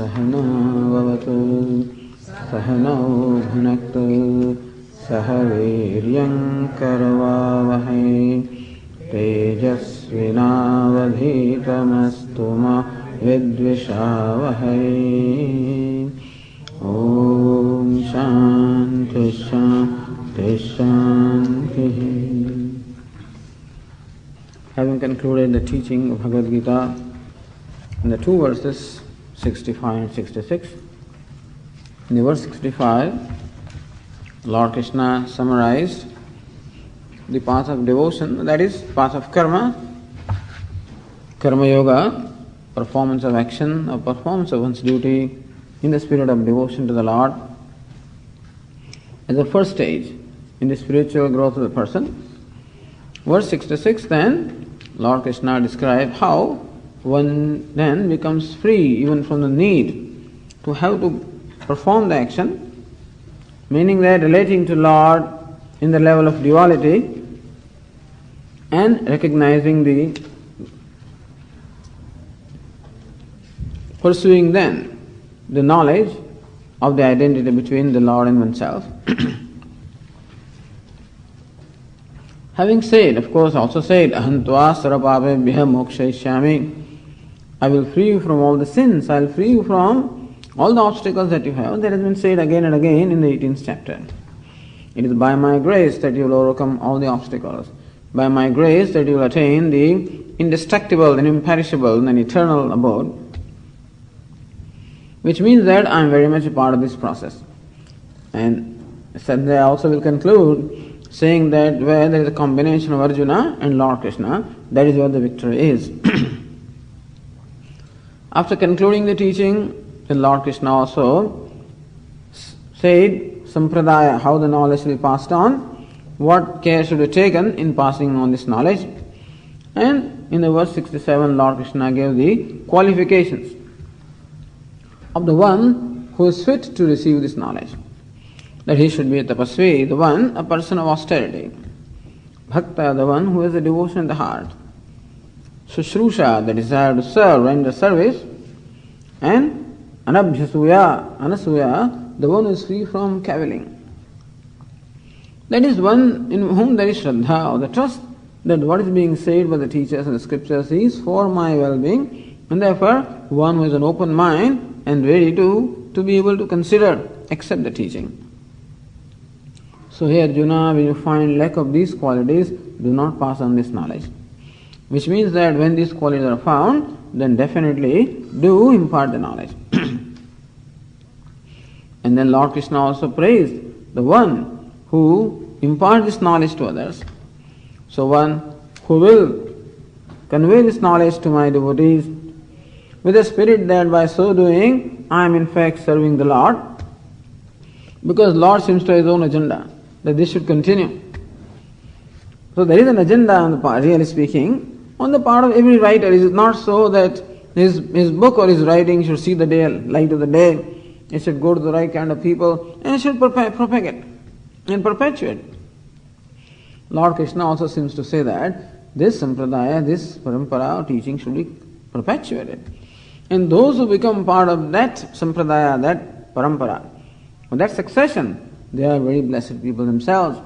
सहना भवतु सहनौ भुनक्तु सह वीर्यं करवावहै तेजस्विनावधीतमस्तु मा विद्विषावहै। ॐ शान्ति शान्ति शान्तिः। Having concluded the teaching of Bhagavad Gītā in the two verses 65 and 66, in the verse 65, Lord Krishna summarized the path of devotion, that is, path of karma, karma yoga, performance of action or performance of one's duty in the spirit of devotion to the Lord, as the first stage in the spiritual growth of the person. Verse 66 then, Lord Krishna describes how one then becomes free even from the need to have to perform the action, meaning that relating to Lord in the level of duality and recognizing pursuing then the knowledge of the identity between the Lord and oneself. Having said, of course, also said, Aham tva sarvapapebhyah mokshayishyami, I will free you from all the sins, I will free you from all the obstacles that you have. That has been said again and again in the 18th chapter. It is by my grace that you will overcome all the obstacles. By my grace that you will attain the indestructible and imperishable and eternal abode. Which means that I am very much a part of this process. And Sadhya also will conclude saying that where there is a combination of Arjuna and Lord Krishna, that is where the victory is. After concluding the teaching, the Lord Krishna also said Sampradaya, how the knowledge should be passed on, what care should be taken in passing on this knowledge. And in the verse 67, Lord Krishna gave the qualifications of the one who is fit to receive this knowledge. That he should be a tapasvi, the one, a person of austerity. Bhakta, the one who has a devotion in the heart. Shushrusha, the desire to serve, render service. And Anabhyasuya, Anasuya, the one who is free from cavilling. That is one in whom there is Shraddha, or the trust that what is being said by the teachers and the scriptures is for my well-being, and therefore one who has an open mind and ready to be able to consider, accept the teaching. So here Arjuna, when you find lack of these qualities, do not pass on this knowledge. Which means that when these qualities are found, then definitely do impart the knowledge. And then Lord Krishna also praised the one who imparts this knowledge to others. So one who will convey this knowledge to my devotees with the spirit that by so doing I am in fact serving the Lord, because Lord seems to have his own agenda that this should continue. So there is an agenda on the part, really speaking, on the part of every writer. It is not so that his book or his writing should see the light of the day. It should go to the right kind of people and it should propagate and perpetuate. Lord Krishna also seems to say that this sampradaya, this parampara teaching should be perpetuated. And those who become part of that sampradaya, that parampara, or that succession, they are very blessed people themselves.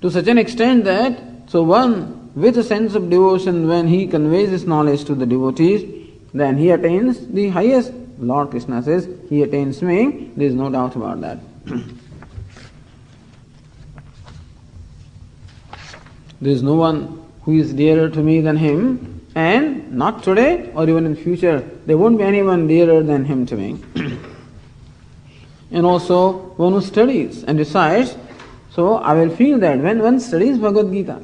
To such an extent that, so one with a sense of devotion, when he conveys this knowledge to the devotees, then he attains the highest. Lord Krishna says, he attains me, there is no doubt about that. There is no one who is dearer to me than him, and not today or even in future, there won't be anyone dearer than him to me. And also, one who studies and recites, so I will feel that when one studies Bhagavad Gītā,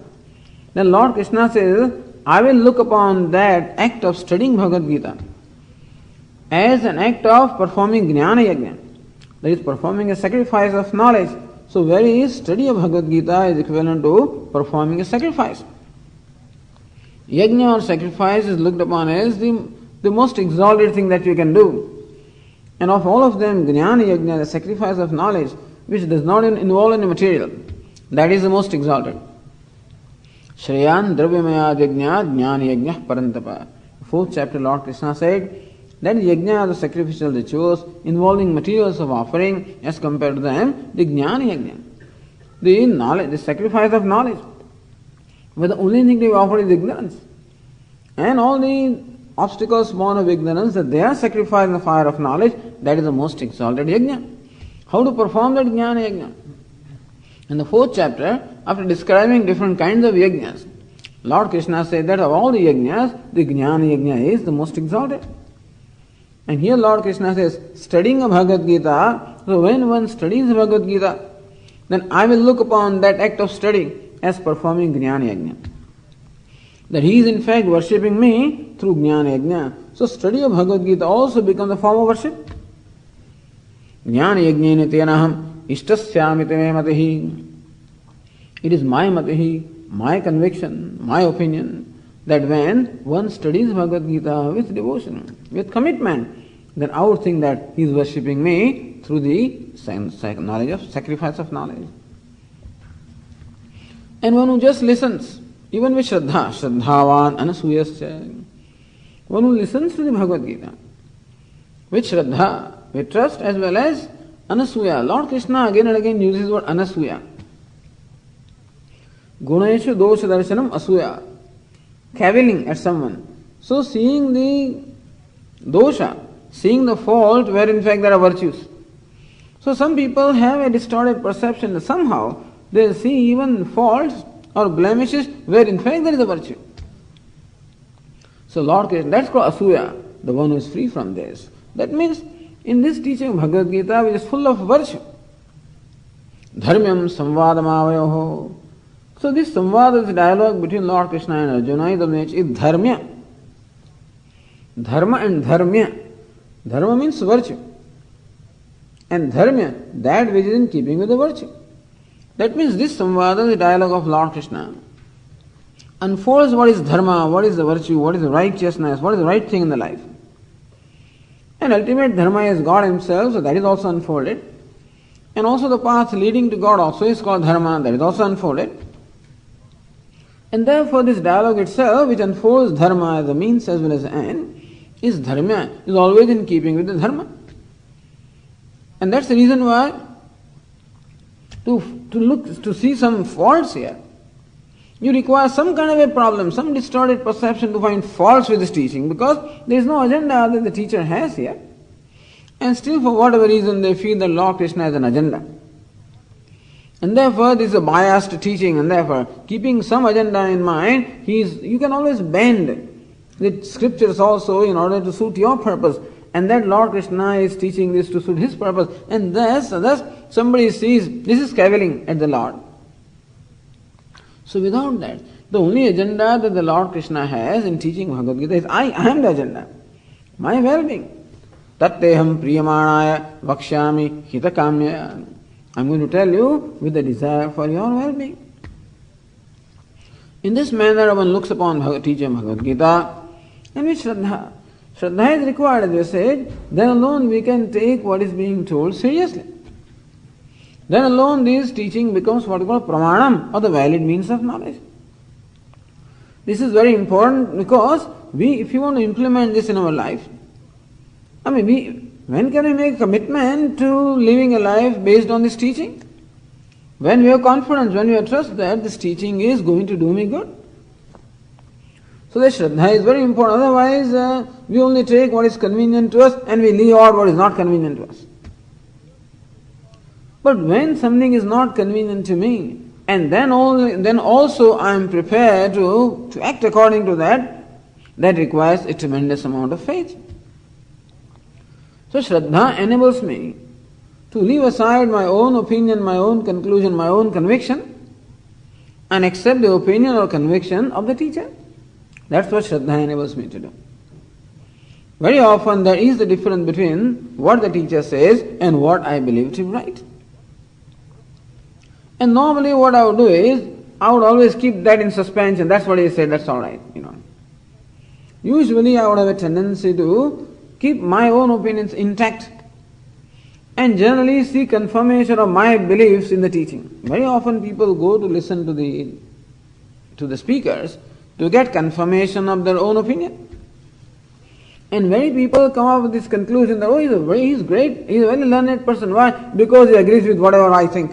then Lord Krishna says, I will look upon that act of studying Bhagavad Gītā as an act of performing Jnana Yajna, that is performing a sacrifice of knowledge. So very study of Bhagavad Gītā is equivalent to performing a sacrifice. Yajna or sacrifice is looked upon as the most exalted thing that you can do. And of all of them, Jnana Yajna, the sacrifice of knowledge, which does not involve any material, that is the most exalted. Shreyan dravyamaya yajna jnana yajna parantapa. 4th chapter, Lord Krishna said, That is yajna, the sacrificial rituals involving materials of offering, as compared to them, the jnana yajna. The knowledge, the sacrifice of knowledge. But the only thing they offer is ignorance. And all the obstacles born of ignorance, that they are sacrificed in the fire of knowledge, that is the most exalted yajna. How to perform that jnana yajna? In the 4th chapter, after describing different kinds of yajnas, Lord Krishna said that of all the yajnas, the jnana yajna is the most exalted. And here Lord Krishna says, studying of Bhagavad Gītā, so when one studies Bhagavad Gītā, then I will look upon that act of study as performing jnana yajna. That he is in fact worshipping me through jnana yajna. So study of Bhagavad Gītā also becomes a form of worship. Jnana yajnena tenaham ishtasyamite me matihi. It is my matihi, my conviction, my opinion, that when one studies Bhagavad Gītā with devotion, with commitment, then I would think that he is worshipping me through the knowledge of sacrifice of knowledge. And one who just listens, even with Shraddha, Shraddhavan Anasuyasya, one who listens to the Bhagavad Gītā with Shraddha, with trust as well as Anasuya. Lord Krishna again and again uses the word Anasuya. Gunayeshu dosha darshanam asuya. Cavilling at someone. So seeing the dosha, seeing the fault where in fact there are virtues. So some people have a distorted perception that somehow they see even faults or blemishes where in fact there is a virtue. So Lord Krishna, that's called asuya, the one who is free from this. That means in this teaching of Bhagavad Gītā, which is full of virtue, dharmyam samvadamavayoho. So this samvada, this dialogue between Lord Krishna and Arjuna is of nature is dharmya. Dharma and dharmya. Dharma means virtue. And dharmya, that which is in keeping with the virtue. That means this samvada, the dialogue of Lord Krishna, unfolds what is dharma, what is the virtue, what is the righteousness, what is the right thing in the life. And ultimate dharma is God himself, so that is also unfolded. And also the path leading to God also is called dharma, that is also unfolded. And therefore this dialogue itself, which unfolds dharma as a means as well as an end, is dharma, is always in keeping with the dharma. And that's the reason why to see some faults here, you require some kind of a problem, some distorted perception to find faults with this teaching, because there is no agenda that the teacher has here. And still for whatever reason they feel that Lord Krishna has an agenda. And therefore this is a biased teaching, and therefore keeping some agenda in mind, you can always bend the scriptures also in order to suit your purpose. And that Lord Krishna is teaching this to suit his purpose. And thus somebody sees this is cavilling at the Lord. So without that, the only agenda that the Lord Krishna has in teaching Bhagavad Gītā is I am the agenda. My well-being. Tatteham priyamanaya vakshyami hitakamya. I'm going to tell you with the desire for your well-being. In this manner one looks upon teaching Bhagavad Gītā, and with Shraddha. Shraddha is required, as we said, then alone we can take what is being told seriously. Then alone this teaching becomes what we call pramanam, or the valid means of knowledge. This is very important because if you want to implement this in our life, when can we make a commitment to living a life based on this teaching? When we have confidence, when we have trust that this teaching is going to do me good. So the Shraddha is very important, otherwise we only take what is convenient to us and we leave out what is not convenient to us. But when something is not convenient to me, and then also I am prepared to act according to that, that requires a tremendous amount of faith. So Shraddha enables me to leave aside my own opinion, my own conclusion, my own conviction, and accept the opinion or conviction of the teacher. That's what Shraddha enables me to do. Very often there is the difference between what the teacher says and what I believe to be right. And normally what I would do is, I would always keep that in suspense, and that's what he said, that's alright, Usually I would have a tendency to keep my own opinions intact and generally seek confirmation of my beliefs in the teaching. Very often people go to listen to the speakers to get confirmation of their own opinion. And many people come up with this conclusion that, oh, he's great, he's a very learned person. Why? Because he agrees with whatever I think.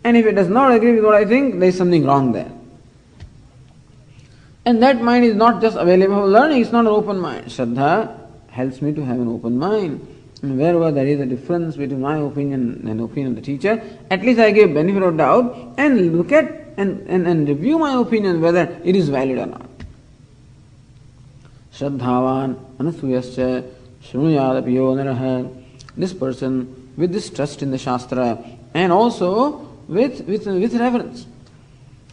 And if he does not agree with what I think, there is something wrong there. And that mind is not just available for learning, it's not an open mind. Shraddha helps me to have an open mind. And wherever there is a difference between my opinion and the opinion of the teacher, at least I give benefit of doubt and look at and review my opinion whether it is valid or not. Shraddhavan anasuyasya shrunuyadapiyo naraha. This person with this trust in the Shastra and also with reverence.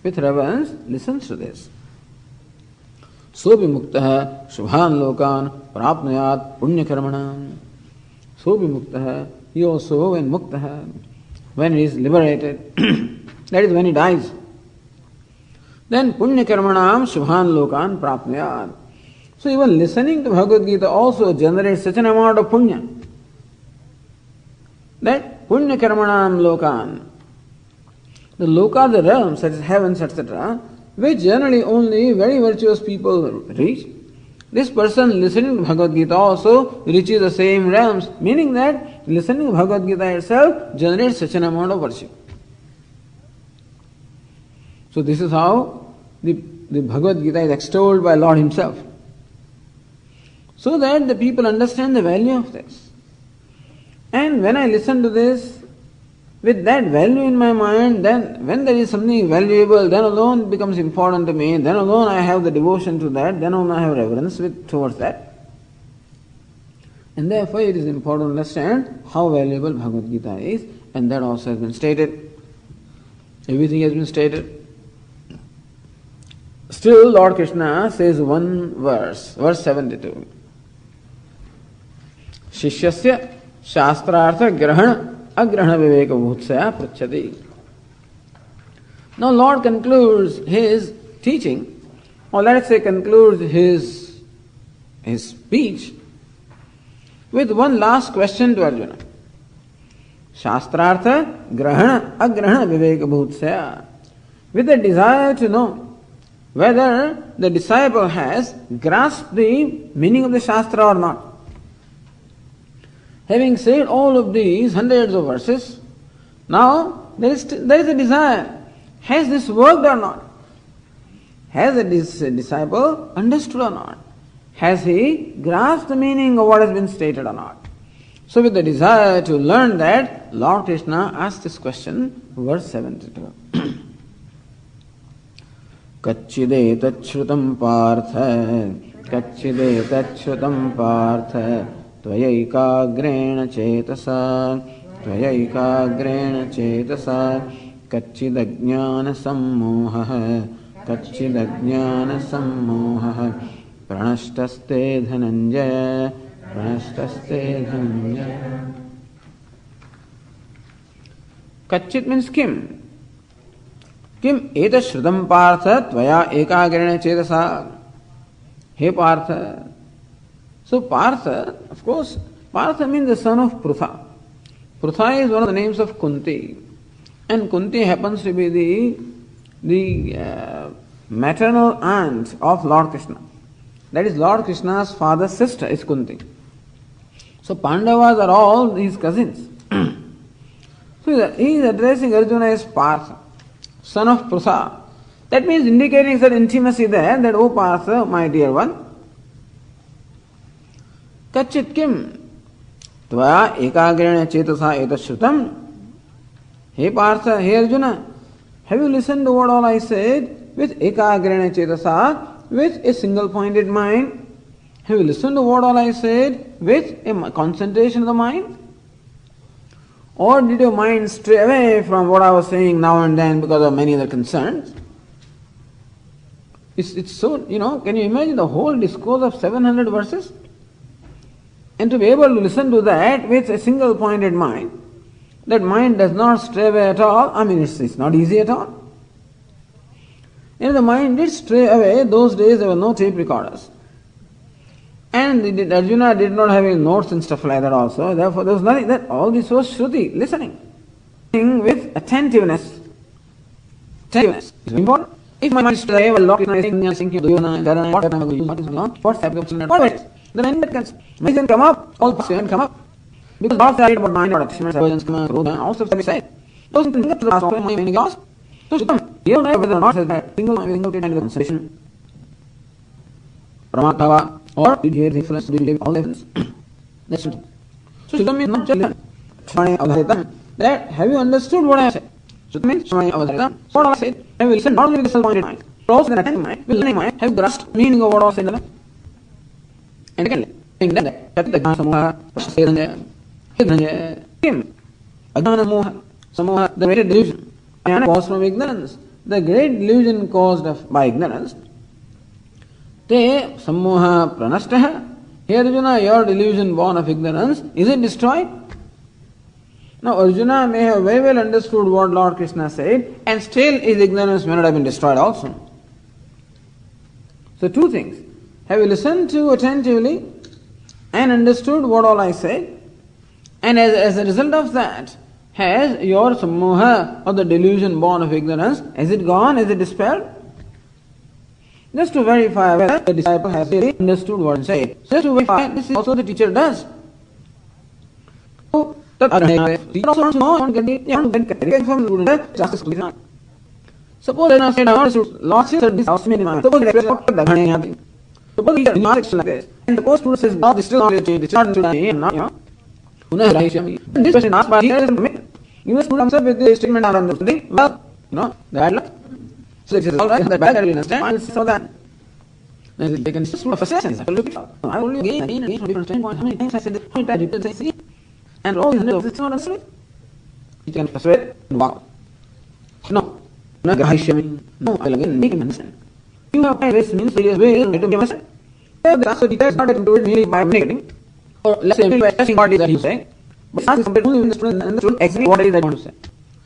With reverence, listens to this. Sobi muktaha shubhan lokan prapnayat punya karmanam. Sobi muktaha, he also when muktaha, when he is liberated, that is when he dies. Then punya karmanam shubhan lokan prapnayat. So even listening to Bhagavad Gītā also generates such an amount of punya. That punya karmanam lokan, the loka, the realms, such as heavens, etc., which generally only very virtuous people reach. This person listening to Bhagavad Gītā also reaches the same realms, meaning that listening to Bhagavad Gītā itself generates such an amount of virtue. So this is how the Bhagavad Gītā is extolled by Lord Himself. So that the people understand the value of this. And when I listen to this, with that value in my mind, then when there is something valuable, then alone it becomes important to me, then alone I have the devotion to that, then alone I have reverence towards that. And therefore it is important to understand how valuable Bhagavad Gītā is, and that also has been stated. Everything has been stated. Still Lord Krishna says one verse 72. Shishyasya shastrartha grahana agrahana viveka bhutsaya prachyati. Now Lord concludes his teaching, or let us say concludes his speech with one last question to Arjuna. Shastrartha grahana agrahana viveka bhutsaya. With a desire to know whether the disciple has grasped the meaning of the Shastra or not. Having said all of these hundreds of verses, now there is a desire. Has this worked or not? Has this disciple understood or not? Has he grasped the meaning of what has been stated or not? So with the desire to learn that, Lord Krishna asked this question, verse 72. Kacchide shrutam partha, kacchide shrutam partha, tvayaiకాగ్రేణ చేతసా, tvayaiకాగ్రేణ చేతసా, కచ్చిదజ్ఞాన సమ్మోహః, కచ్చిదజ్ఞాన సమ్మోహః, ప్రణష్టస్తే Dhananjaya, ప్రణష్టస్తే Dhananjaya. Kachit means kim. Kim eta shrutam partha tvaya ekagrena chetasa. He Partha. So Partha, of course, Partha means the son of Prutha. Prutha is one of the names of Kunti. And Kunti happens to be the maternal aunt of Lord Krishna. That is Lord Krishna's father's sister is Kunti. So Pandavas are all his cousins. So he is addressing Arjuna as Partha, son of Prutha. That means indicating that intimacy there, that, O Partha, my dear one, Kachit kim tvaya ekagrena chetasa etashrutam. Hey Partha, hey Arjuna, have you listened to what all I said with ekagrena chetasa, with a single pointed mind? Have you listened to what all I said with a concentration of the mind? Or did your mind stray away from what I was saying now and then because of many other concerns? It's so, can you imagine the whole discourse of 700 verses? And to be able to listen to that with a single pointed mind, that mind does not stray away at all, it's not easy at all. And if the mind did stray away, those days there were no tape recorders. And Arjuna did not have any notes and stuff like that also, therefore there was nothing, that all this was Shruti, listening with attentiveness. Attentiveness is important. If my mind is today, well, Lord is thinking, what am I going to use? What's happening? Then any can come up, all can come up. Because Lord said about mind, or achievements, avoidance, also can be said. Those things to the last of my many gods. So, you know whether or not has that single kind of concentration. Ramatava, or did you hear the influence, did you hear all the evidence? That's it. So, Shuddha means not just that, have you understood what I have said? Shuddha means what I said. Have you listened not only with the self-pointed mind, but also the attending mind, with learning mind, have grasped meaning of what I was said. And secondly, saying that, the Jnana Samoha, Kim, Ajnana Moha, Samoha, the great delusion, and caused from ignorance. The great delusion caused by ignorance. Te Samoha Pranashtaha. Here Arjuna, your delusion born of ignorance, is it destroyed? Now Arjuna may have very well understood what Lord Krishna said, and still his ignorance may not have been destroyed also. So two things. Have you listened to attentively and understood what all I said? And as a result of that, has your sammoha, or the delusion born of ignorance, has it gone? Is it dispelled? Just to verify whether the disciple has really understood what is said. So just to verify, this is also the teacher does. So, teacher also wants to know and get from the student. Suppose I said I understood lost this house many miles. Suppose I said suppose teacher is not like this. And the post student says, no, this is still not a change, it's not to me, and not, you know. This question asked by here is commitment. You must put himself with this statement and understanding. Well, you know, bad luck. So it is alright, that bad will understand. So that they can just for sessions. I only again from different standpoints. How many times I said this? How many times did I see? And all these it's not understood. You can persuade and walk. No. No, I'll again make him understand. You have various means, various ways to give us. The teacher is not into it merely by negating. Or let's say, by testing what it is that he's saying. But ask only when the student understood exactly what it is that I want to say.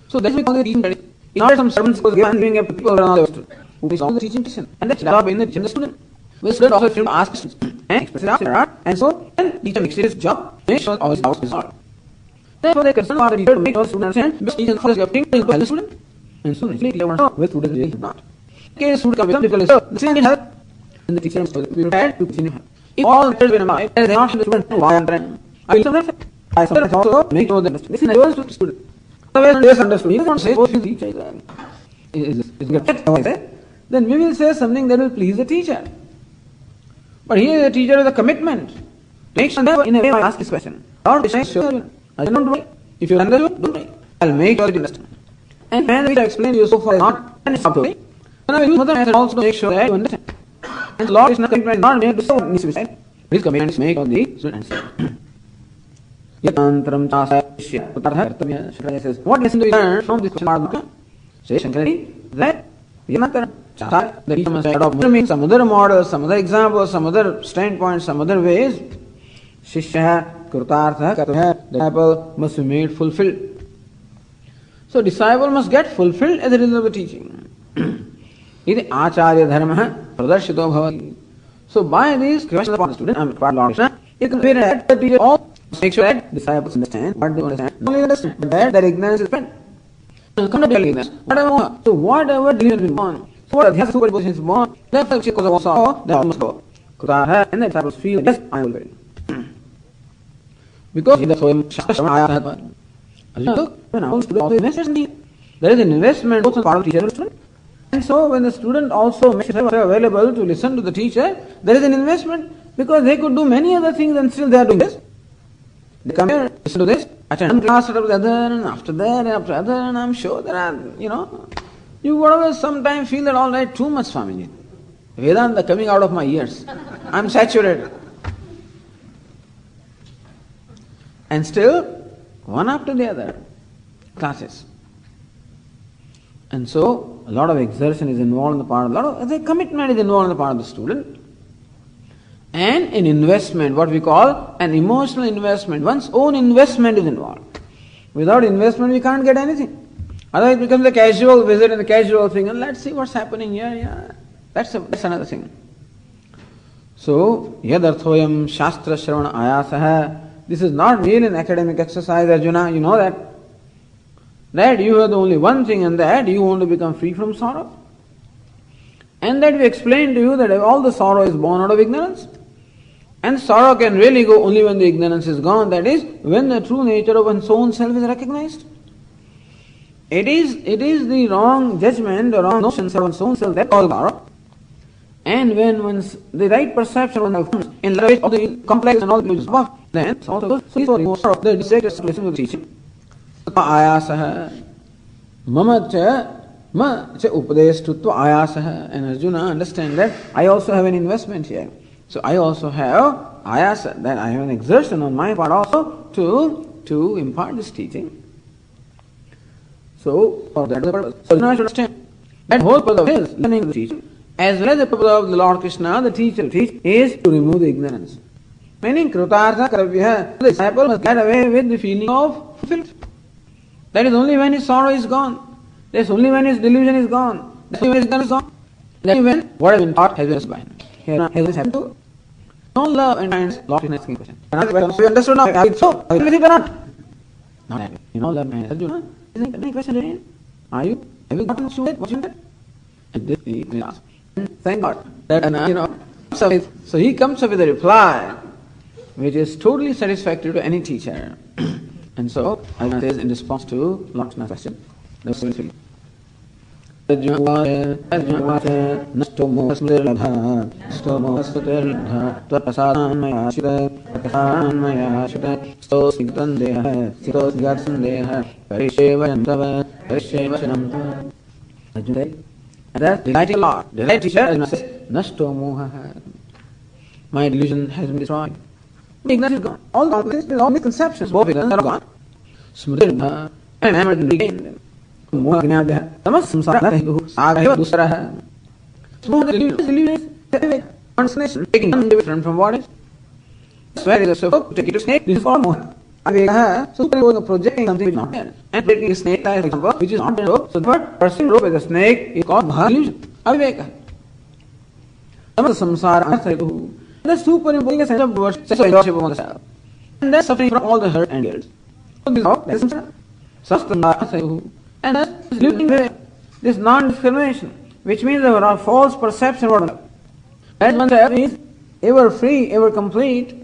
So that's why we call it teaching tradition. In order some sermons was given giving up to people around the understood. Who is all the teaching tradition. And that's developed in the teaching the student. The student also should ask questions and express it out. And so then teacher makes it his job, make sure all his doubts is solved. Therefore they concern about the teacher to make all the student understand because teacher is giving to help the student. And so naturally they want to know where student really not. In case student comes with some difficulty, so the student can help. And the teacher is prepared to continue help. If all the teachers were in mind, they are not the student to why I'm trying. I will sometimes also make sure that this is never to the student. Otherwise, they understood. He doesn't want to say, oh, the teacher is then we will say something that will please the teacher. But here the teacher is a commitment. Make sure that in a way I ask this question. Lord, sure, I don't do it. If you understood, do it. I'll make sure you understand. And when we explain to you so far not, and it's not okay. Then I will use another method also to make sure that you understand. And the Lord is not commitment not made to so needs to be said. His commitment is made of the student answer. Yatantaram chasya kartavya. Shankara says, what lesson do we learn from this question part? Says Shankara that Yatantaram chasya, the teacher must adopt some other models, some other examples, some other standpoints, some other ways. Shishya Krutartha Kartavya, the disciple must be made fulfilled. So disciple must get fulfilled as a result of the teaching. Iti acharya dharma pradarshito bhavati. So by these questions upon the student, part Lord Krishna, it can be that the teacher all make sure that disciples understand what they understand. Not only understand, but that their ignorance is spent. Come to tell ignorance. So whatever delusion has been born, so what the superposition is born, therefore because of also, that must go. And the disciples feel, yes, I will be. Because in the Soyam Shastra Ayatha, look, when our student also invests in it, there is an investment both on part of the teacher and student. And so when the student also makes himself available to listen to the teacher, there is an investment because they could do many other things and still they are doing this. They come here, listen to this, attend class after the other, and after that, and after other, and I'm sure there are, you would always sometimes feel that all right, too much Swamiji. Vedanta coming out of my ears. I'm saturated. And still, one after the other, classes. And so, a lot of exertion is involved in the part of the commitment is involved in the part of the student. And an investment, what we call an emotional investment, one's own investment is involved. Without investment, we can't get anything. Otherwise, it becomes a casual visit and a casual thing, and let's see what's happening here. Yeah. That's another thing. So, yadarthoyam shastra shravana ayasaha. This is not really an academic exercise, Arjuna, you know that. That you have the only one thing and that you want to become free from sorrow. And that we explained to you that all the sorrow is born out of ignorance. And sorrow can really go only when the ignorance is gone, that is, when the true nature of one's own self is recognized. It is the wrong judgment, the wrong notions of one's own self that cause sorrow. And when one's the right perception of oneself comes in light of the complex and all the illusions above, then it's also good. So he's more sorrow. The sacred listen to the teaching. Ayasaha mama cha upadeshtutva ayasaha. And Arjuna, understand that I also have an investment here. So I also have ayasa, that I have an exertion on my part also to impart this teaching. So for that purpose, so Arjuna should understand that whole purpose of his learning the teaching, as well as the purpose of the Lord Krishna, the teacher, teach, is to remove the ignorance. Meaning, Krutartha Karavya, the disciple must get away with the feeling of fulfillment. That is only when his sorrow is gone. That is only when his delusion is gone. That is only when his ignorance is gone. That is when what has been taught has been by him. Here has this happened to no love and kindness. Lord Krishna is asking question. We understood now. Are you so? Are you with it or not? Not happy. You know love and kindness. Arjuna, is there any question again? Are you? Have you gotten to it? What you did? And this he asked. Thank God that so he comes up with a reply which is totally satisfactory to any teacher. And so Arjuna says in response to Lord Krishna's question, Nasto mohasmrirlabha, sto mohasmrirlabha, tvaprasadanmaya shita, sto sigdandeha, sito sigatsandeha, parishevayam tava, parishevachanam tava. Arjuna says, and that's delighting Lord, delighting teacher, Arjuna says, Nasto mohaha. My delusion has been destroyed. Ignorance is gone. All the misconceptions, both ignorance are gone. Smritirlabha, and I am regained. Moha gnadya, tamas samsara nahidu, agaiva dusaraha. Smooth delusion is transformation, taking one different from what is. Where is a self, take it to snake, this is all moha. Avegaha, so projecting something which is not there. And taking a snake like example, which is not there. So the word pursuing rope as a snake is called moha delusion. Aviveka. Tamas samsara nahidu. That's superimposing a sense of worship, sense of worship upon the self. And that's suffering from all the hurt and guilt. So this is all, that's samsara. Sastana. And that's living way, this non-discrimination, which means there are false perception of one another. As oneself is ever free, ever complete,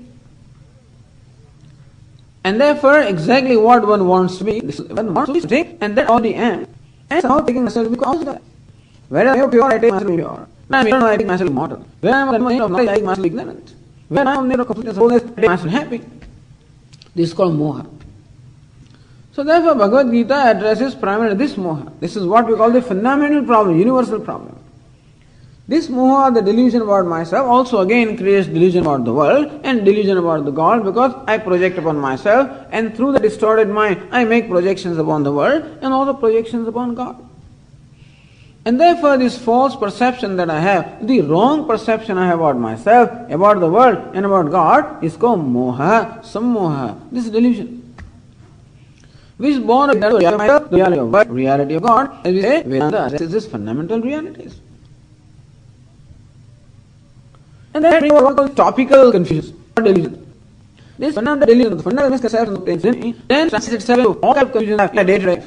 and therefore exactly what one wants to be, one wants to take, and that's all the end. And somehow taking myself to be also that. Where I am pure, I take myself to be pure. When I am ignorant, I take myself immortal. When I am of knowledge, I take myself ignorant. When I am near completeness, wholeness, I take myself happy. This is called moha. So therefore Bhagavad Gītā addresses primarily this moha. This is what we call the fundamental problem, universal problem. This moha, the delusion about myself, also again creates delusion about the world and delusion about the God, because I project upon myself, and through the distorted mind I make projections upon the world and also projections upon God. And therefore this false perception that I have, the wrong perception I have about myself, about the world and about God is called moha, sammoha, this is delusion. Which is born of the reality of God, reality of God, as we say, Vedanta addresses these fundamental realities. And then we what called topical confusion, or delusion. This fundamental delusion, the fundamental misconception of the then translates itself into all kinds of confusion in day to day.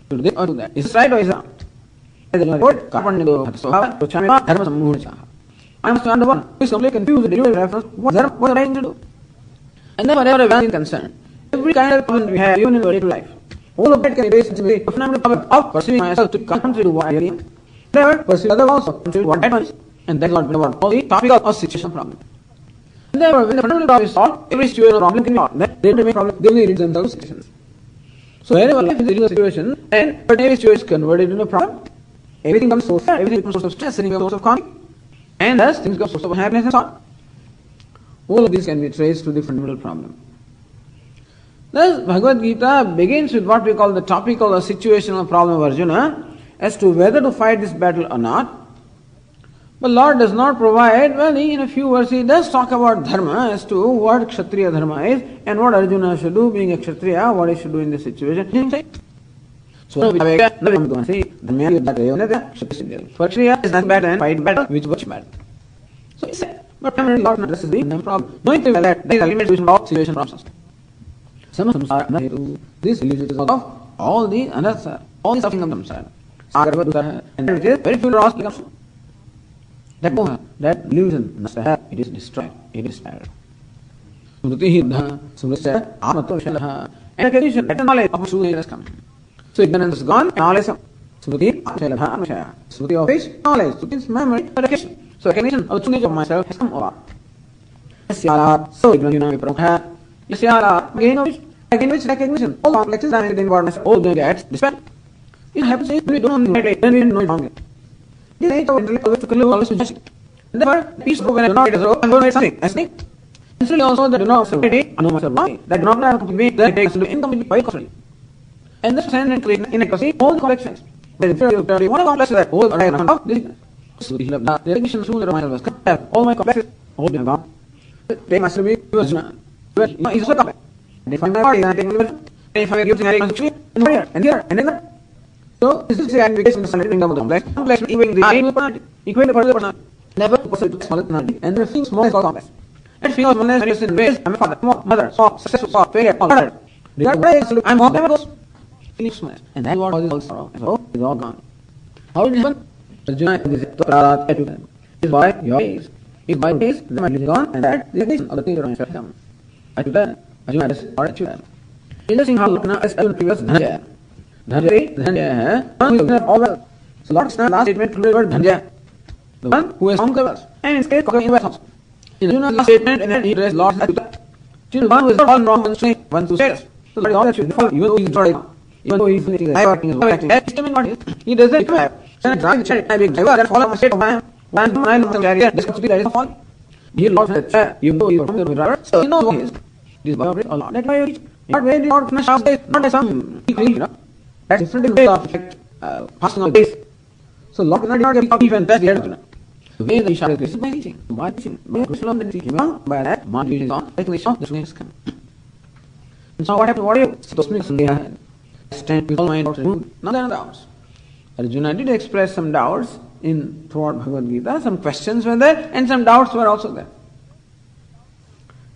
To this or to that. Is this right or is it not? I am to understand one who is completely confused with the reference, what is the right thing to do? And then whatever Vedanta is concerned, every kind of problem we have, even in our day-to-day life, all of that can be based on the fundamental problem of perceiving myself to contrary to what I am. Never perceive others also contrary to what that one is. And that is what we know about all the topical or situational problem. And therefore, when the fundamental problem is solved, every situation or problem can be solved. Then they don't remain problem, they only read themselves situations. So whenever life is a situation, and but every situation is converted into a problem, everything becomes source, everything becomes source of stress, everything becomes source of conflict. And thus things become source of happiness and so on. All of these can be traced to the fundamental problem. Thus, Bhagavad Gītā begins with what we call the topical or situational problem of Arjuna as to whether to fight this battle or not. But Lord does not provide, well, in a few verses he does talk about dharma as to what Kshatriya dharma is and what Arjuna should do being a Kshatriya, what he should do in this situation. So, for Kshatriya is nothing better than fight battle, which battle. So he said, but primarily Lord addresses the problem. Knowing that there is a limited solution of situation problems. This illusion of all the anartha, all the suffering of samsara. And it is very few loss becomes. that moha, that illusion, nastah, it is destroyed, it is dispelled. Smriti hiddha, smrtisya atmatva vishalah. And recognition, that knowledge of Shuddha has come. So ignorance is gone, and knowledge comes. Smriti atmatva vishalah. Smriti of which? Knowledge. Smriti is memory, recognition. So recognition of the true nature of myself has come over. Yasyalat, so ignorance viprabha. Yasyalat, again which recognition, all complexes and within God myself, all doing gets dispelled. It happens if we don't know it, then we know it wrongly. This is our intellect always to kill always to judge. And therefore, peace when I do not get a rope and go to something. I think. And still also that do not observe it, I know myself wrong. That do not have complete weight, that takes into incomplete by causality. And this send and create inaccuracy, all the complex things. But if you are one complex that all I know, this is the recognition soon that myself has come. All my complexes, all been gone. Take myself to be is so complex. And if I my body, then I take my if I give things I take and here and there. So this is the identification of the kingdom of the complex. Complex equating the ideal personality, equating the particular personality. Never possible to small personality. And the thing small is called complex. And feels oneness various in ways. I'm a father, mother, soft, successful, soft, failure, all other. Regard what I absolute, I'm all never goes. Feelings smallness. And that is what causes all sorrow. And so it's all gone. How did it happen? Arjuna is the is by your ways. If by ways, then my is gone, and that is the reason of the things that myself come. Arjuna is or Achyuta. Interesting how Lakshmana is the previous Dhanjaya. Dhanjaya one who is all well. So Lord Krishna last statement included the word Dhanjaya, the one who has conquered us, and in this case conquering inverse also. In Arjuna's last statement, and then he addressed Lord Achyuta. She is one who is all wrong, one who status. So Lord is all that even though he is not, even though he is acting, that statement what is, he doesn't require. So I drive the chariot, I be driver, then follow my state of mind. One I know the chariot, this could be that is a fall. He Lord said, even though he is the driver, so he knows what he is. This is Bhagavad Allah. That's why you reach. Not where the Lord Krishna says, not as some you know. That's different way of passing on days. So Lord Krishna did not get thief and best the Arjuna. The way the Ishara is by teaching. By teaching. By Krishna then teaching on, by that, Manju is on, recognition of the Shuddha has come. And so what happened? What are you? So Tosmi Sandeha stand with all my doubts removed. Now there are doubts. Arjuna did express some doubts in throughout Bhagavad Gītā. Some questions were there and some doubts were also there.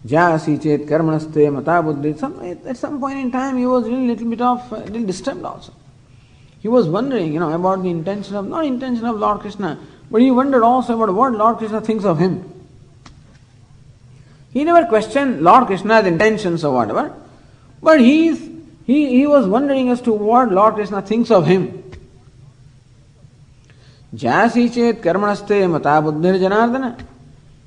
Jasi chet karmanaste mata buddhi. At some point in time he was really little disturbed also. He was wondering, about the intention of, not intention of Lord Krishna, but he wondered also about what Lord Krishna thinks of him. He never questioned Lord Krishna's intentions or whatever, but he was wondering as to what Lord Krishna thinks of him. Jasi chet karmanaste mata buddhir Janardana.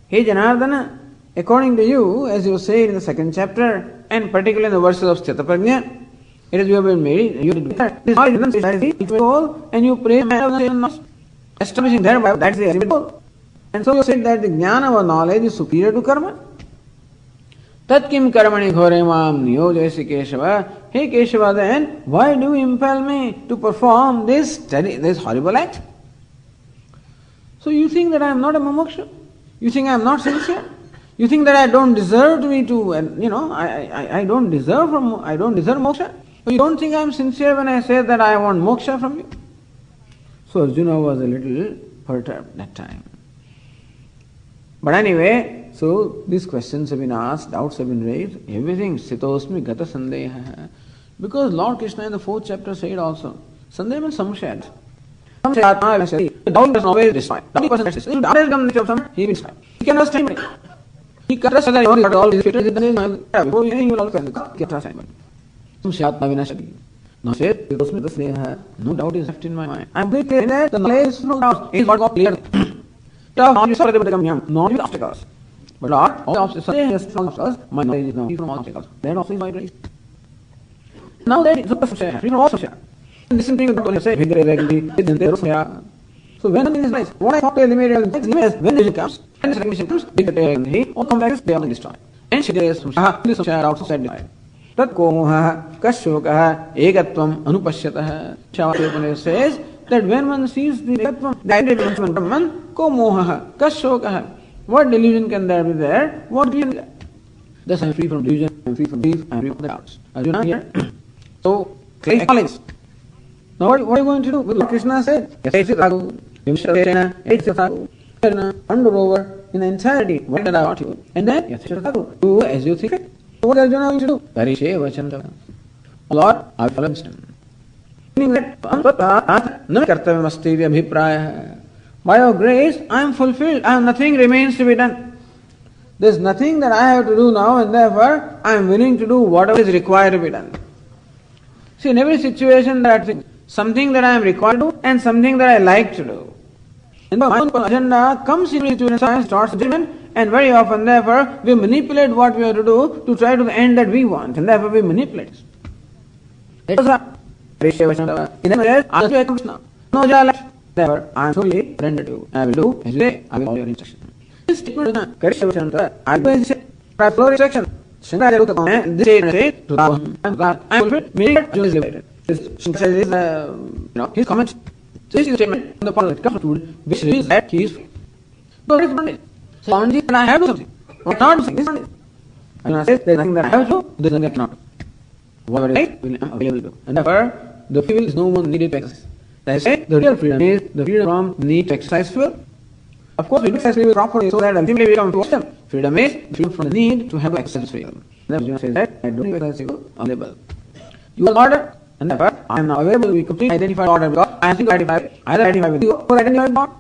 Hey Janardana, according to you, as you say in the second chapter, and particularly in the verses of Sthita Prajna, it is you have been made, you did that. This knowledge is the goal, and you pray establishing thereby that's the ultimate goal. And so you said that the jnana or knowledge is superior to karma. Tat kim karmani ghore mam niyojayasi Keshava. Hey Keshava, then why do you impel me to perform this horrible act? So you think that I am not a mumuksha? You think I am not sincere? You think that I don't deserve to be I don't deserve moksha? Or you don't think I am sincere when I say that I want moksha from you? So Arjuna was a little perturbed that time. But anyway, so these questions have been asked, doubts have been raised, everything, sitosmi gata sandeha. Because Lord Krishna in the 4th chapter said also, sandeha means samshayat. The doubt does not always destroy. Doubt person gets destroyed. Doubt has come nature of some, he will destroy. He cannot trust anybody. He can trust that he got all these features, before anything will also get trust anybody. Samshayat vinashati. Now said, no doubt is left in my mind. I am very clear that the knowledge is no doubt. It is what got clear. Now you saw that they become young, not with obstacles. But Lord, all the obstacles, yes, from obstacles, my knowledge is now free from all obstacles. That also is my grace. Now that is free from all obstacles. Listen to what you say, so when in his life, what I thought to eliminate when it comes, and this recognition comes, all complexes, they are destroyed. And she is from Shaha, this of Shaha also said died. Tat komoha, kashokaha, egatvam, anupashyataha. Shavasya says that when one sees the egatvam, the identity of Brahman, komoha, kashokaha. What delusion can there be there? What delusion is there? Thus I am free from delusion, I am free from grief, I am free from the doubts. Arjuna here. So, acknowledge. Now what are you going to do? With Krishna said, under over in the entirety, what did I want you? And then, do as you think. So what is Arjuna going to do? Parishe vachanta. Lord, I will follow wisdom. Meaning that, By your grace, I am fulfilled, and nothing remains to be done. There is nothing that I have to do now, and therefore I am willing to do whatever is required to be done. See, in every situation there are something that I am required to do and something that I like to do. And my own agenda comes into the situation, starts judgment, and very often therefore we manipulate what we have to do to try to the end that we want, and therefore we manipulate it. It is a no jala. Therefore, I am solely surrendered to you. I will do as you say, I will follow your instruction. This statement is not Karishya I will do as you say, I follow your instruction. Shankaracharya this statement says, I am fulfilled, meaning that Arjuna is liberated. This is his comment. This is a statement on the part of the customer which reveals that he is free. So it is bondage. So bondage and I have to do something. I cannot do something. This is bondage. Arjuna says, there is nothing that I have to do, there is nothing that I cannot do. Whatever is right, I am available to do. And therefore, the free will is no more needed to exercise. I say the real freedom is the freedom from the need to exercise free will. Of course, we do exercise free will properly so that ultimately we come to wisdom. Freedom is freedom from the need to have to exercise free will. Then Arjuna says that I don't need to exercise free will, available. You are order, and therefore I am now available to be completely identified order because I am identified with you or identified with God.